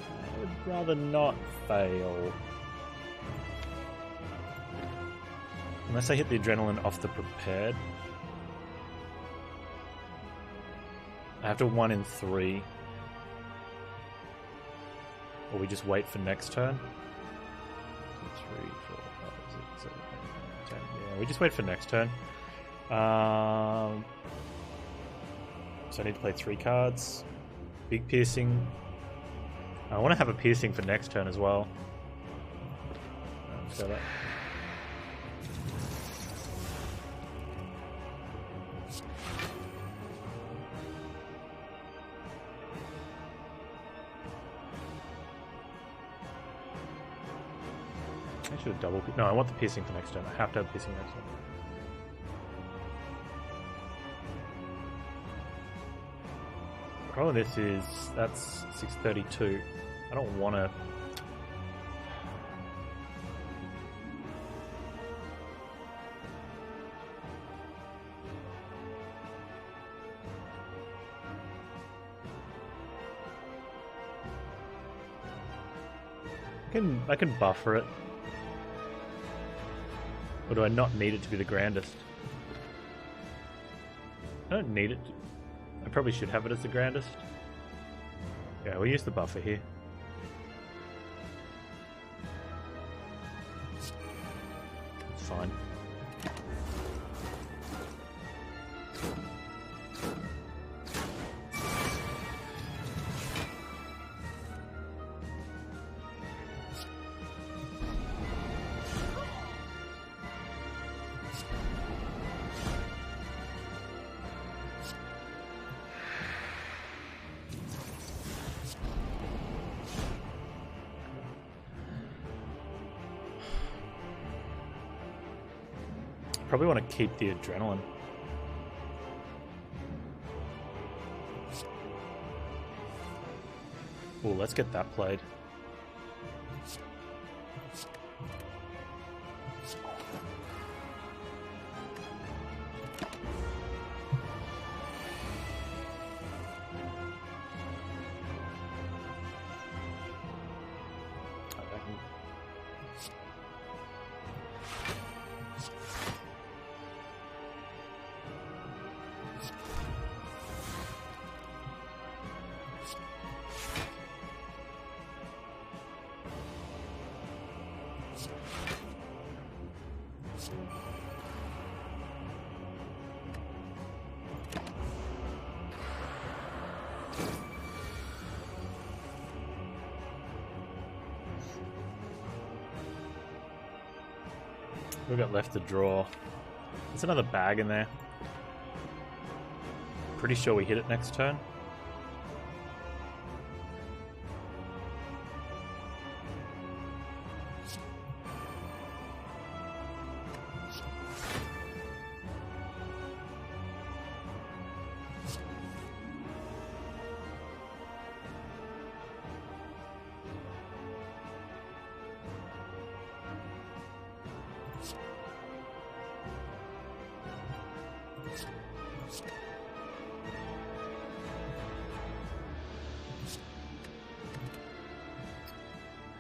I would rather not fail. Unless I hit the adrenaline off the prepared. I have to 1 in 3. Or we just wait for next turn. 2, 3, 4, 5, 6, 7, 8, 9, 10. Yeah, we just wait for next turn. So I need to play 3 cards. Big piercing. I want to have a piercing for next turn as well. Let's go that. I should have double... No, I want the piercing for next turn. I have to have piercing next turn. Problem with this is that's 632. I don't want to... I can buffer it. Or do I not need it to be the grandest? I don't need it. I probably should have it as the grandest. Yeah, we'll use the buffer here. It's fine. Probably want to keep the adrenaline. Oh, let's get that played. we got left to draw? There's another bag in there. Pretty sure we hit it next turn.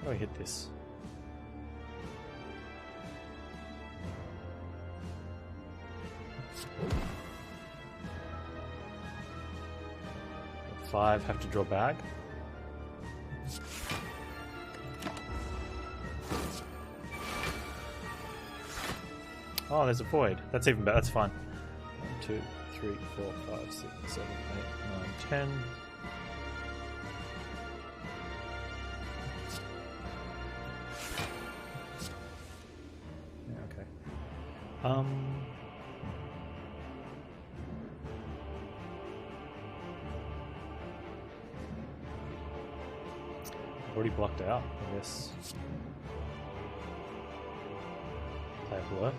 How do I hit this? Five, have to draw bag. Oh, there's a void. That's even better. That's fine. 1, 2, 3, 4, 5, 6, 7, 8, 9, 10. Yeah, okay. Already blocked out, I guess. Play a blur.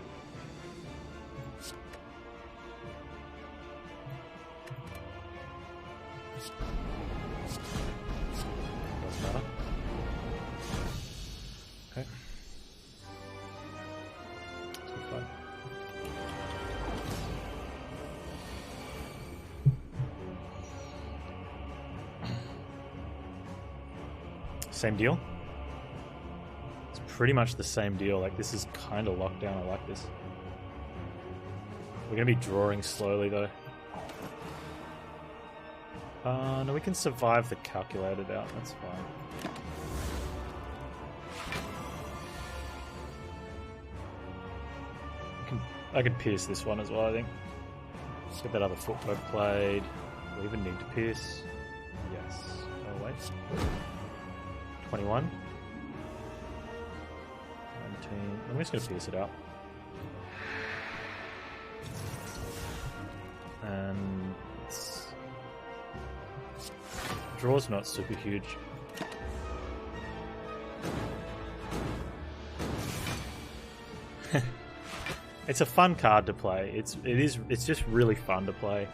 Doesn't matter. Okay. Let's go fun. Same deal? It's pretty much the same deal. Like, this is kind of locked down. I like this. We're going to be drawing slowly, though. No, we can survive the calculated out. That's fine. I can pierce this one as well, I think. Get that other footwork played. We even need to pierce. Yes. Oh, wait. 21. 19. I'm just going to pierce it out. And draw's not super huge. It's a fun card to play. It's just really fun to play.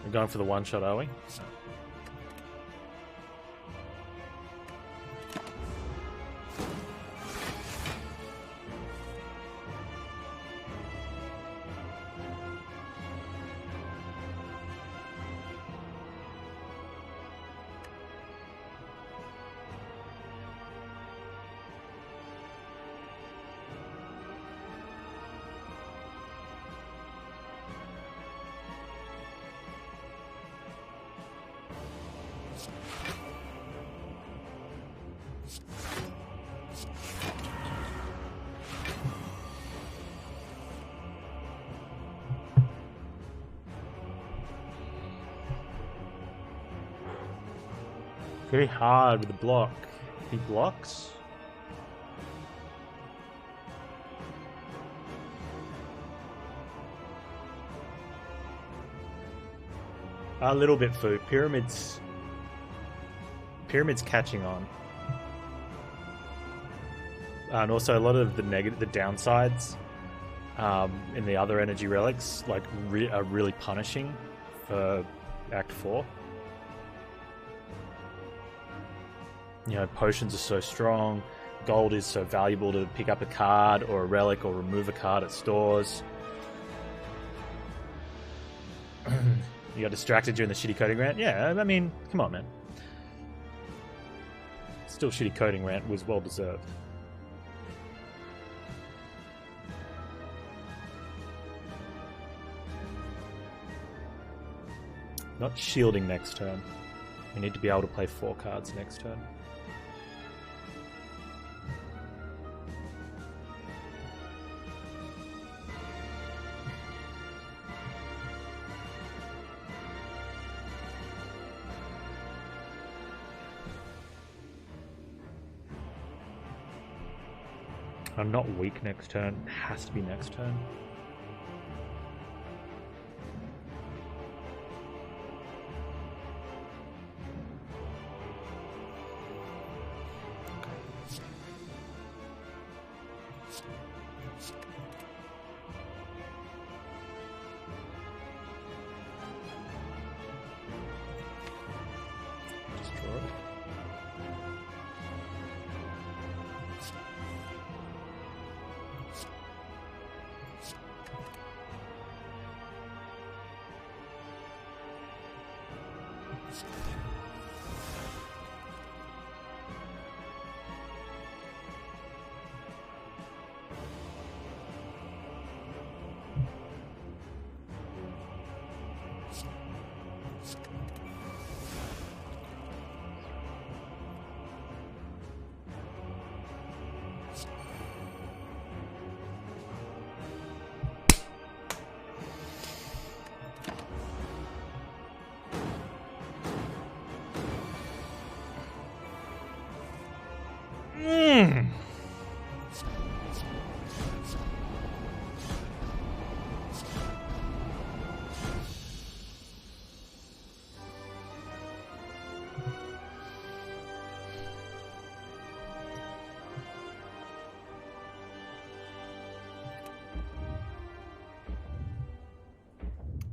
We're going for the one shot, are we? Very hard with the block. He blocks? A little bit for pyramids. Pyramids catching on. And also a lot of the downsides in the other energy relics like are really punishing for Act 4. You know, potions are so strong. gold is so valuable to pick up a card or a relic or remove a card at stores. You got distracted during the shitty coding rant? Yeah, I mean, come on, man. Still, shitty coding rant was well deserved. Not shielding next turn. We need to be able to play 4 cards next turn. I'm not weak next turn. It has to be next turn. Just draw it.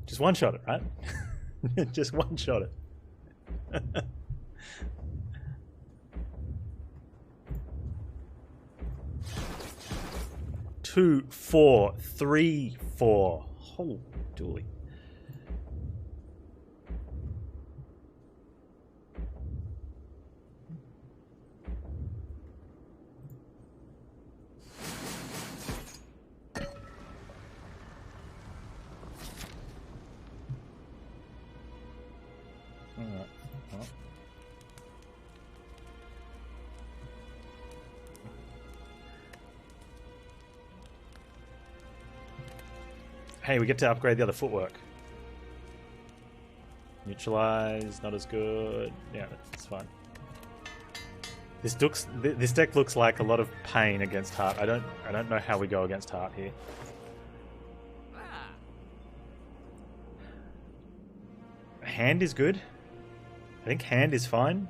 Just one shot it, right? Just one shot it. 2, 4, 3, 4. Holy dooly. Hey, we get to upgrade the other footwork. Neutralize, not as good. Yeah, it's fine. This deck looks like a lot of pain against Heart. I don't know how we go against Heart here. Hand is good. I think hand is fine.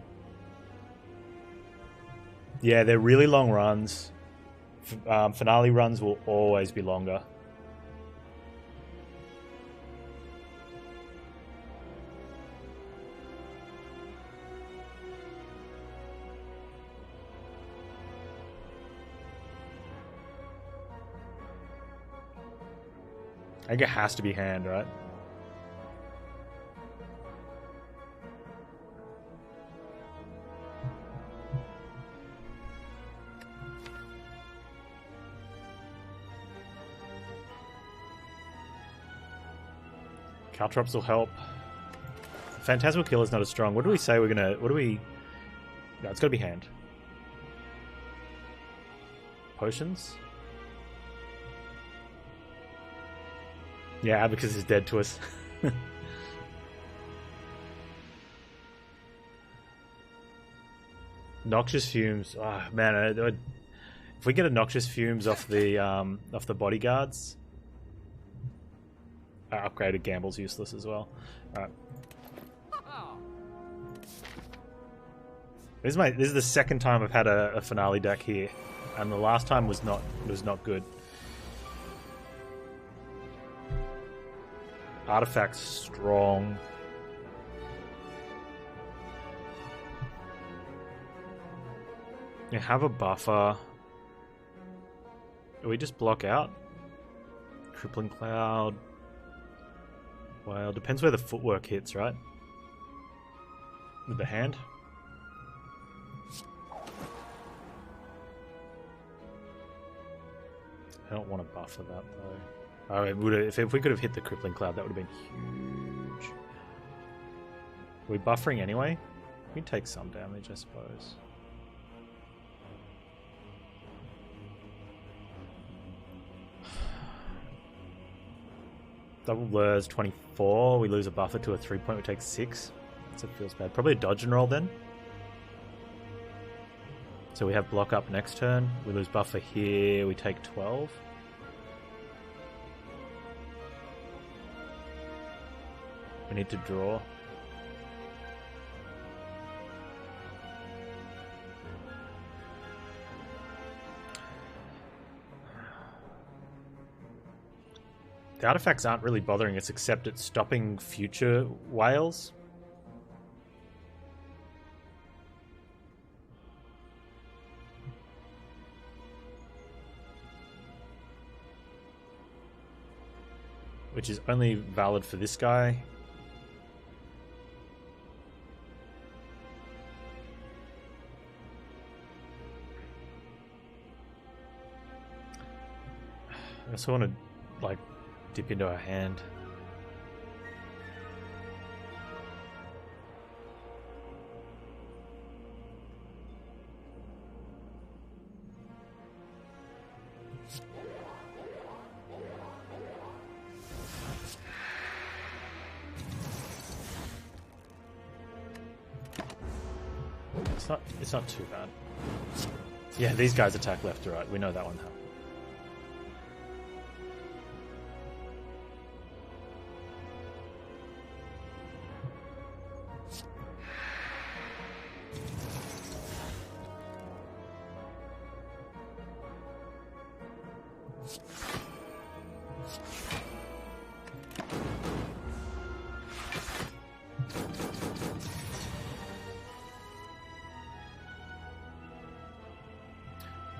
Yeah, they're really long runs. Finale runs will always be longer. I think it has to be hand, right? Caltrops will help. Phantasmal Killer's not as strong. What do we say we're gonna... What do we... No, it's gotta be hand. Potions? Yeah, Abacus is dead to us. Noxious Fumes. Oh, man, if we get a Noxious Fumes off the bodyguards, upgraded Gamble's useless as well. Alright. This is the second time I've had a finale deck here, and the last time was not good. Artifact's strong. You have a buffer. Do we just block out? Crippling Cloud. Well, depends where the footwork hits, right? With the hand. I don't want to buffer that though. Oh, it would have, if we could have hit the Crippling Cloud, that would have been huge. Are we buffering anyway? We can take some damage, I suppose. Double blurs 24. We lose a buffer to a 3-point. We take 6. So it feels bad. Probably a dodge and roll then. So we have block up next turn. We lose buffer here. We take 12. We need to draw. The artifacts aren't really bothering us except it's stopping future whales. Which is only valid for this guy. I also want to, like, dip into our hand. It's not too bad. Yeah, these guys attack left to right. We know that one happened.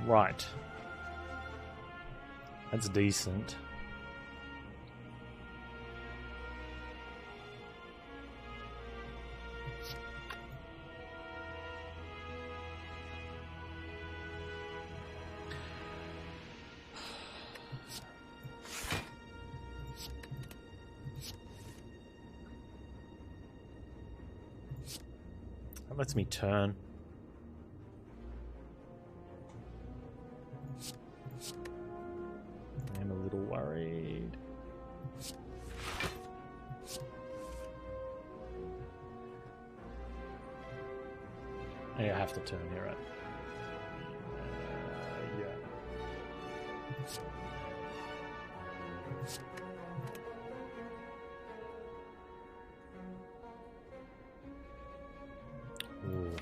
Right. That's decent. That lets me turn. I'm a little worried. Hey, I have to turn here, right? Yeah. Ooh.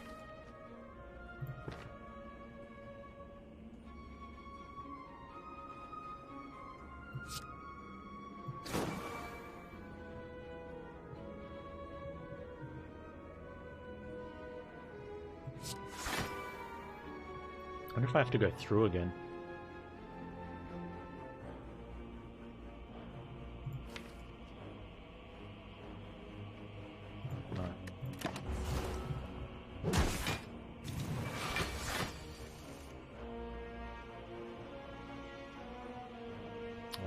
I wonder if I have to go through again. No.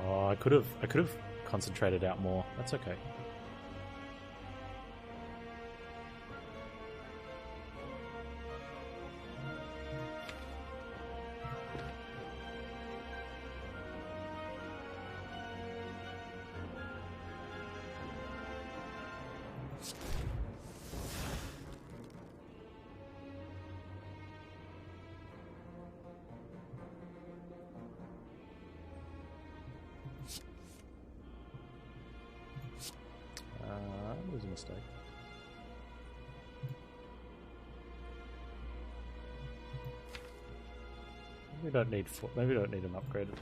Oh, I could have concentrated out more. That's okay. That was a mistake. Maybe we don't need maybe we don't need an upgraded.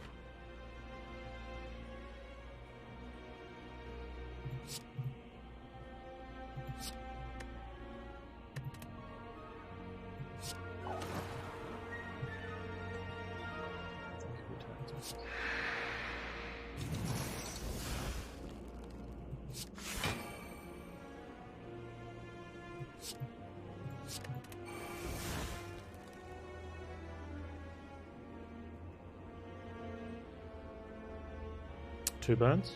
Two burns.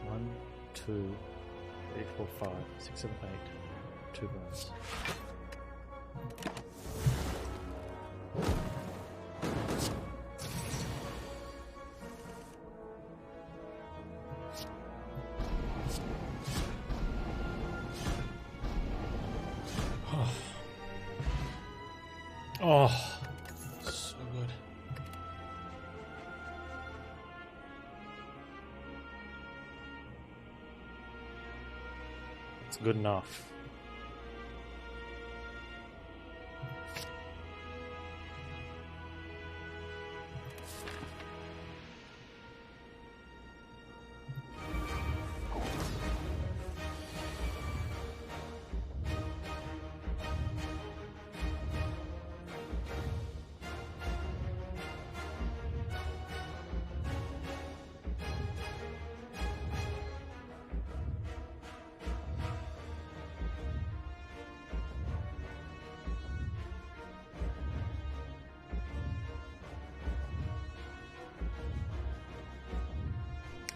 One, two, 3, 4, 5, 6, 7, 8. Two burns. Oh, so good. It's good enough.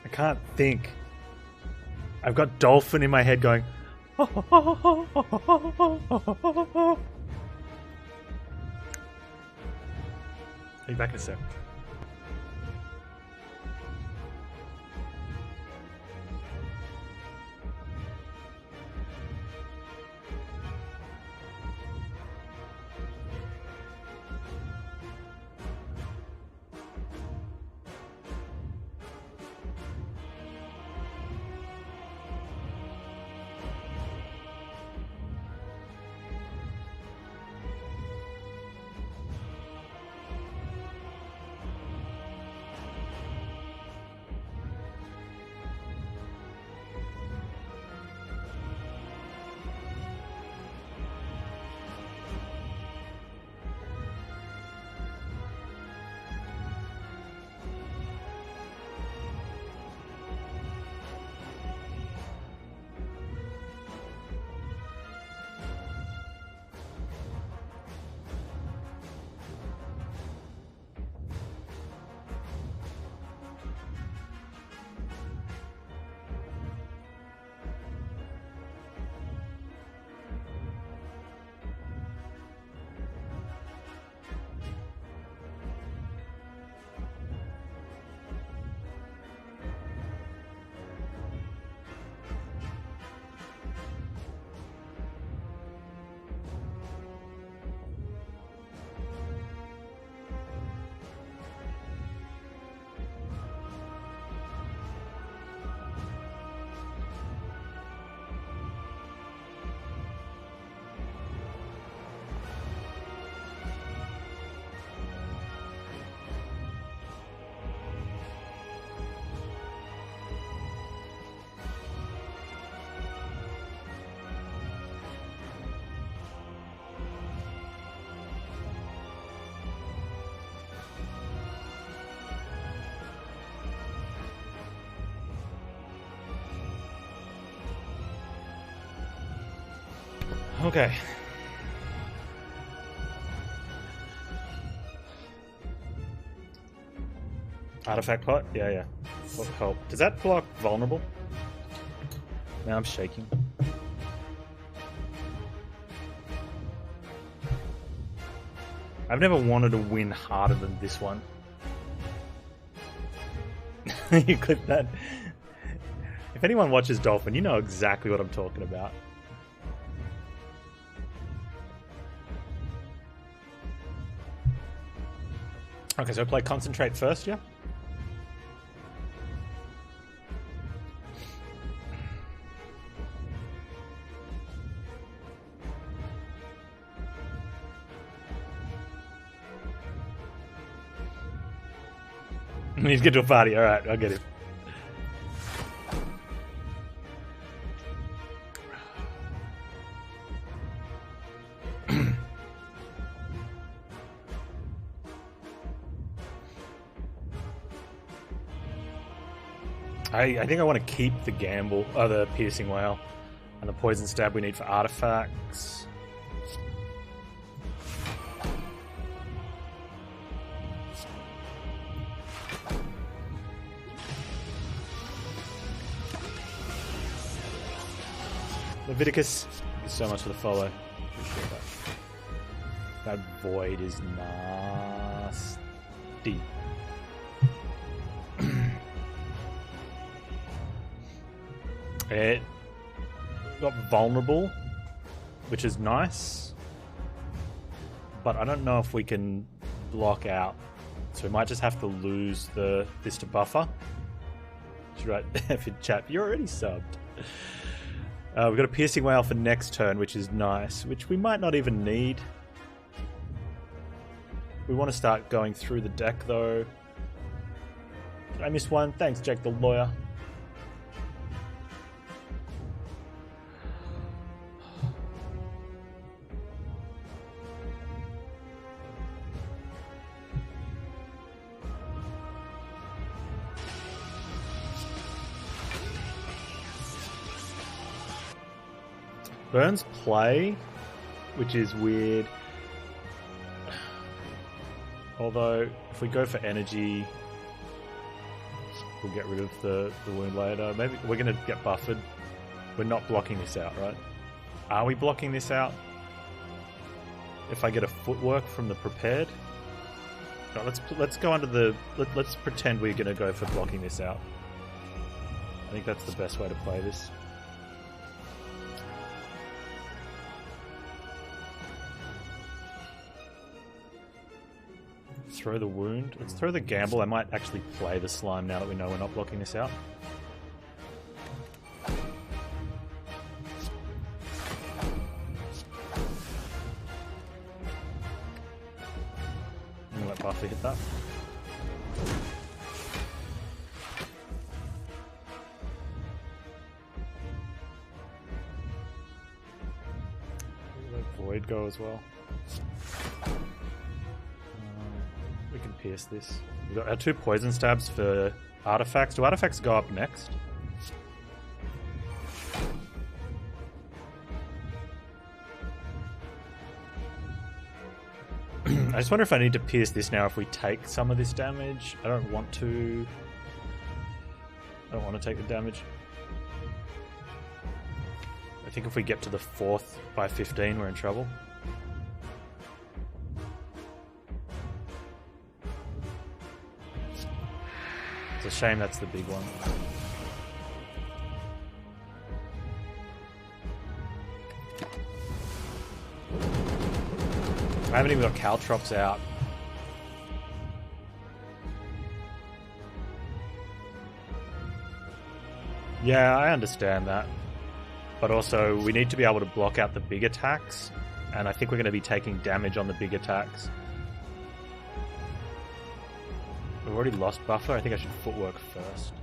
I can't think. I've got dolphin in my head going. Are you back in a sec? Okay. Artifact pot? Yeah, yeah. Will help. Does that block vulnerable? Now I'm shaking. I've never wanted to win harder than this one. You clip that. If anyone watches Dolphin, you know exactly what I'm talking about. Okay, so I play Concentrate first, yeah? He's get to a party, alright, I'll get him. I think I want to keep the gamble, the piercing wail, and the poison stab we need for artifacts. Leviticus, thank you so much for the follow. Appreciate that. That void is nasty. It got vulnerable, which is nice, but I don't know if we can block out, so we might just have to lose this to buffer. Should write F in chat. You're already subbed. We've got a piercing wail for next turn, which is nice, which we might not even need. We want to start going through the deck, though. Did I miss one? Thanks, Jack the lawyer. Burns play, which is weird. Although, if we go for energy, we'll get rid of the wound later. Maybe we're going to get buffered. We're not blocking this out, right? Are we blocking this out? If I get a footwork from the prepared? No, let's go under the... Let's pretend we're going to go for blocking this out. I think that's the best way to play this. Throw the wound. Let's throw the gamble. I might actually play the slime now that we know we're not blocking this out. I'm gonna let Buffy hit that. Let Void go as well. We can pierce this. We've got our 2 poison stabs for artifacts. Do artifacts go up next? I just wonder if I need to pierce this now if we take some of this damage. I don't want to. I don't want to take the damage. I think if we get to the 4th by 15, we're in trouble. It's a shame that's the big one. I haven't even got caltrops out. Yeah, I understand that. But also, we need to be able to block out the big attacks. And I think we're going to be taking damage on the big attacks. We've already lost buffer. I think I should footwork first.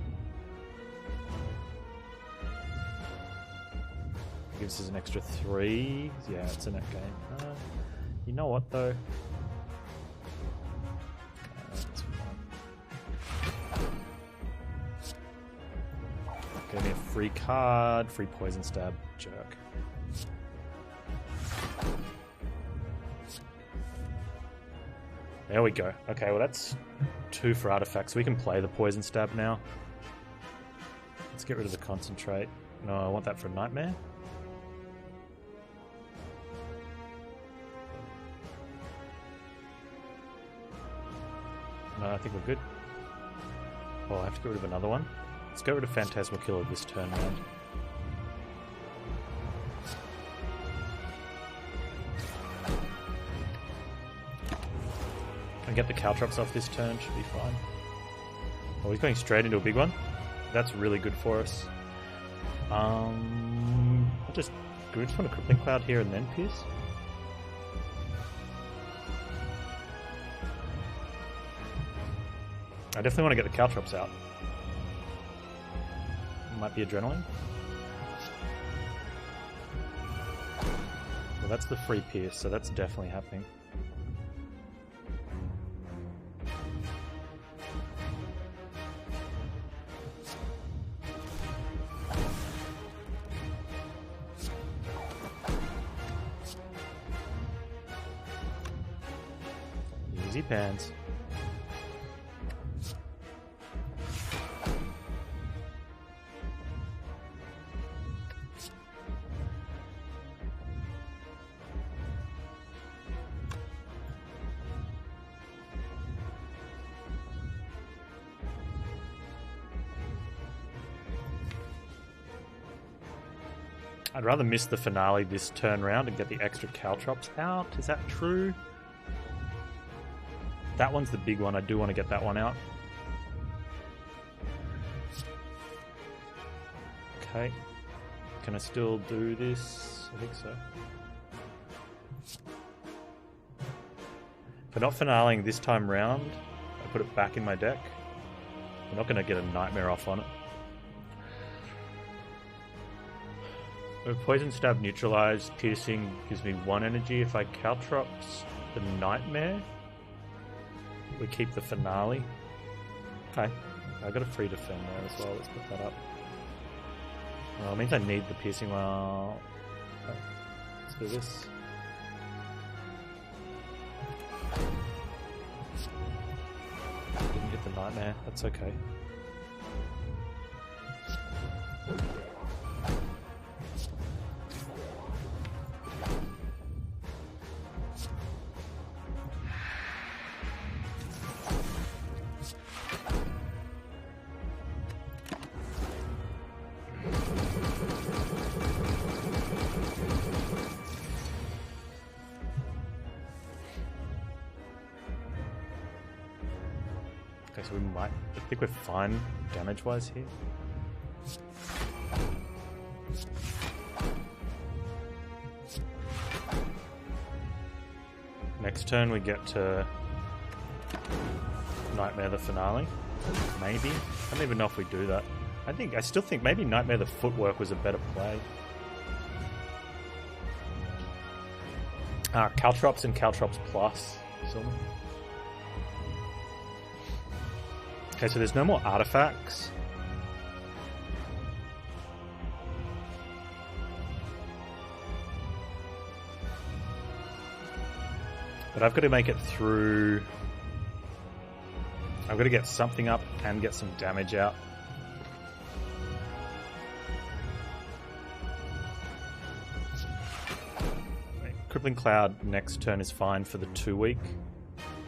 Gives us an extra 3. Yeah, it's a net game. You know what, though? That's fine. Give me a free card. Free poison stab. Jerk. There we go. Okay, well that's 2 for artifacts. We can play the poison stab now. Let's get rid of the concentrate. No, I want that for a nightmare. No, I think we're good. Oh, I have to get rid of another one. Let's get rid of Phantasmal Killer this turn round. And get the caltrops off this turn, should be fine. Oh, he's going straight into a big one. That's really good for us. Do we just want a Crippling Cloud here and then pierce? I definitely want to get the caltrops out. Might be adrenaline. Well, that's the free pierce, so that's definitely happening. Easy Panz. I'd rather miss the finale this turn round and get the extra caltrops out. Is that true? That one's the big one. I do want to get that one out. Okay. Can I still do this? I think so. If I'm not finaleing this time round, I put it back in my deck. I'm not going to get a nightmare off on it. Poison Stab neutralized, piercing gives me 1 energy. If I caltrops the nightmare, we keep the finale. Okay, I got a free defend there as well. Let's put that up. Well, it means I need the piercing. Well, okay. Let's do this. Didn't get the nightmare. That's okay. Okay, so we might... I think we're fine damage-wise here. Next turn we get to Nightmare the Finale. Maybe. I don't even know if we do that. I still think maybe Nightmare the Footwork was a better play. Caltrops and Caltrops Plus. Okay, so there's no more artifacts. But I've got to make it through... I've got to get something up and get some damage out. Crippling Cloud next turn is fine for the 2 week.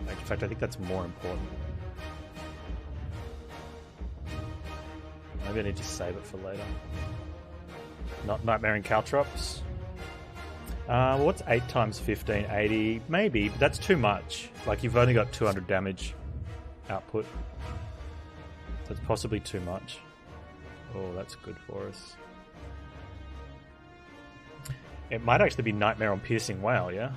In fact, I think that's more important. Maybe I need to save it for later. Not Nightmare and Caltrops. Well, what's 8 times 15? 80? Maybe, but that's too much. Like, you've only got 200 damage output. So it's possibly too much. Oh, that's good for us. It might actually be Nightmare on Piercing Wow, yeah?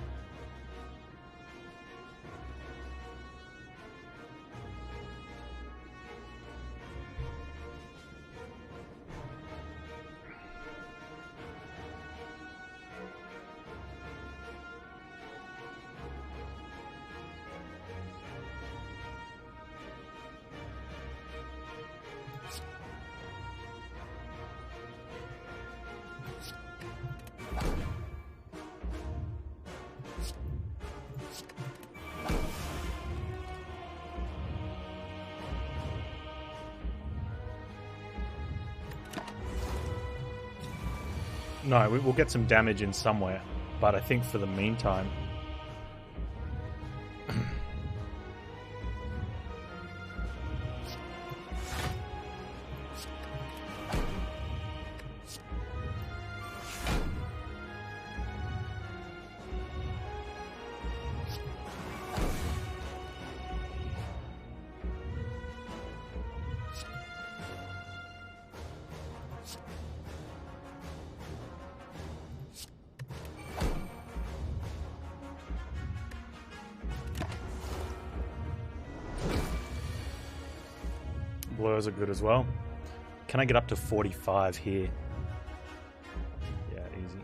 No, we'll get some damage in somewhere, but I think for the meantime... Blurs are good as well. Can I get up to 45 here? Yeah, easy.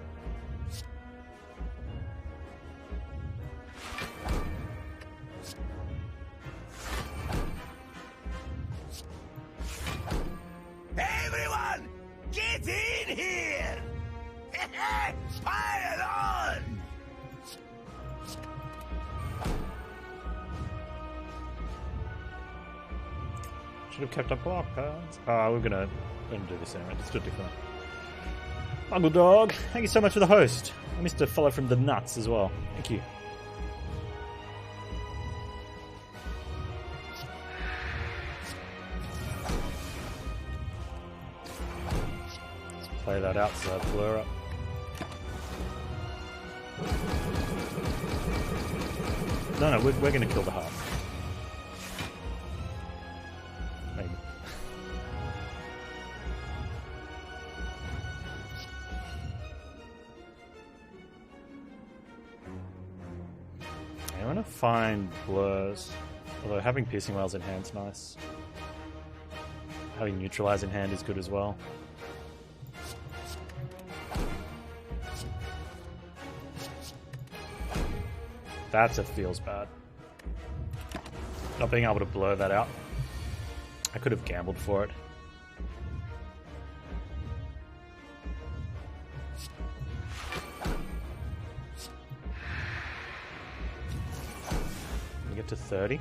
Should have kept up block pads. We're gonna do this anyway. Let's do it differently. Muggle Dog, thank you so much for the host. I missed a follow from the nuts as well. Thank you. Let's play that out so I blur up. No, we're going to kill the heart. Maybe. I want to find blurs. Although having piercing wails in hand's nice. Having neutralize in hand is good as well. That's it feels bad. Not being able to blur that out. I could have gambled for it. We get to 30.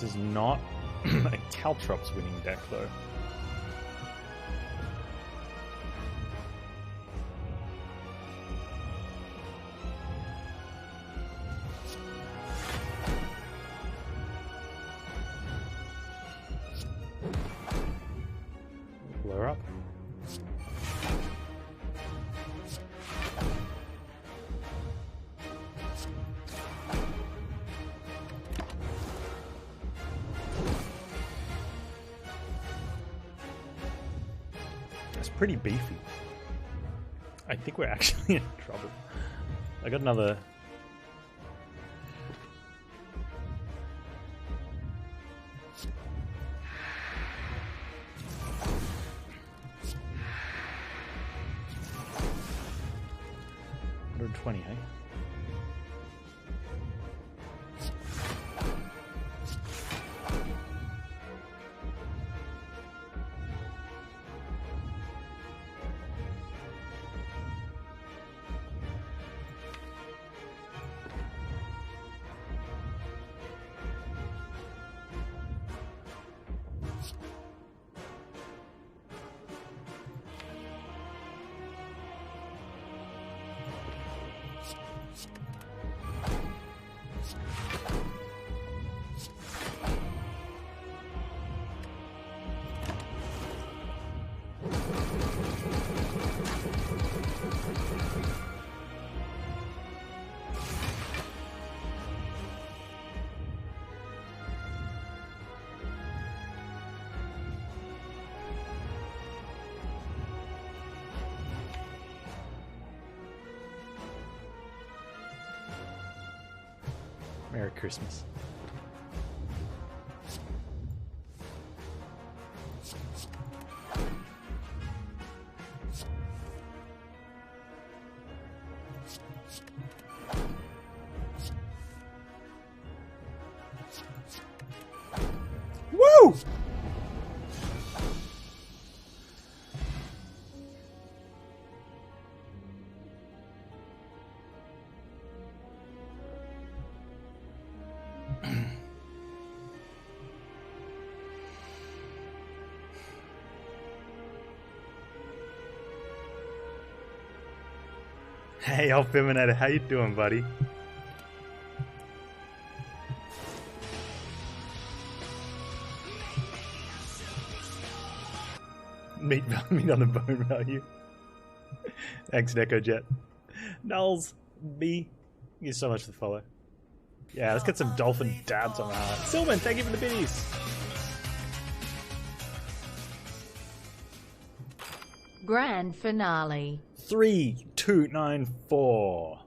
This is not a Caltrops winning deck, though. Blur up. Pretty beefy. I think we're actually in trouble. I got another. $120, eh? Merry Christmas. Woo! Hey, Alphiminator, how you doing, buddy? Meat on the bone value. Thanks, NecoJet. Nulls, B. Thank you so much for the follow. Yeah, let's get some dolphin dabs on the heart. Silman, thank you for the biddies. Grand finale. 3, 2, 9, 4.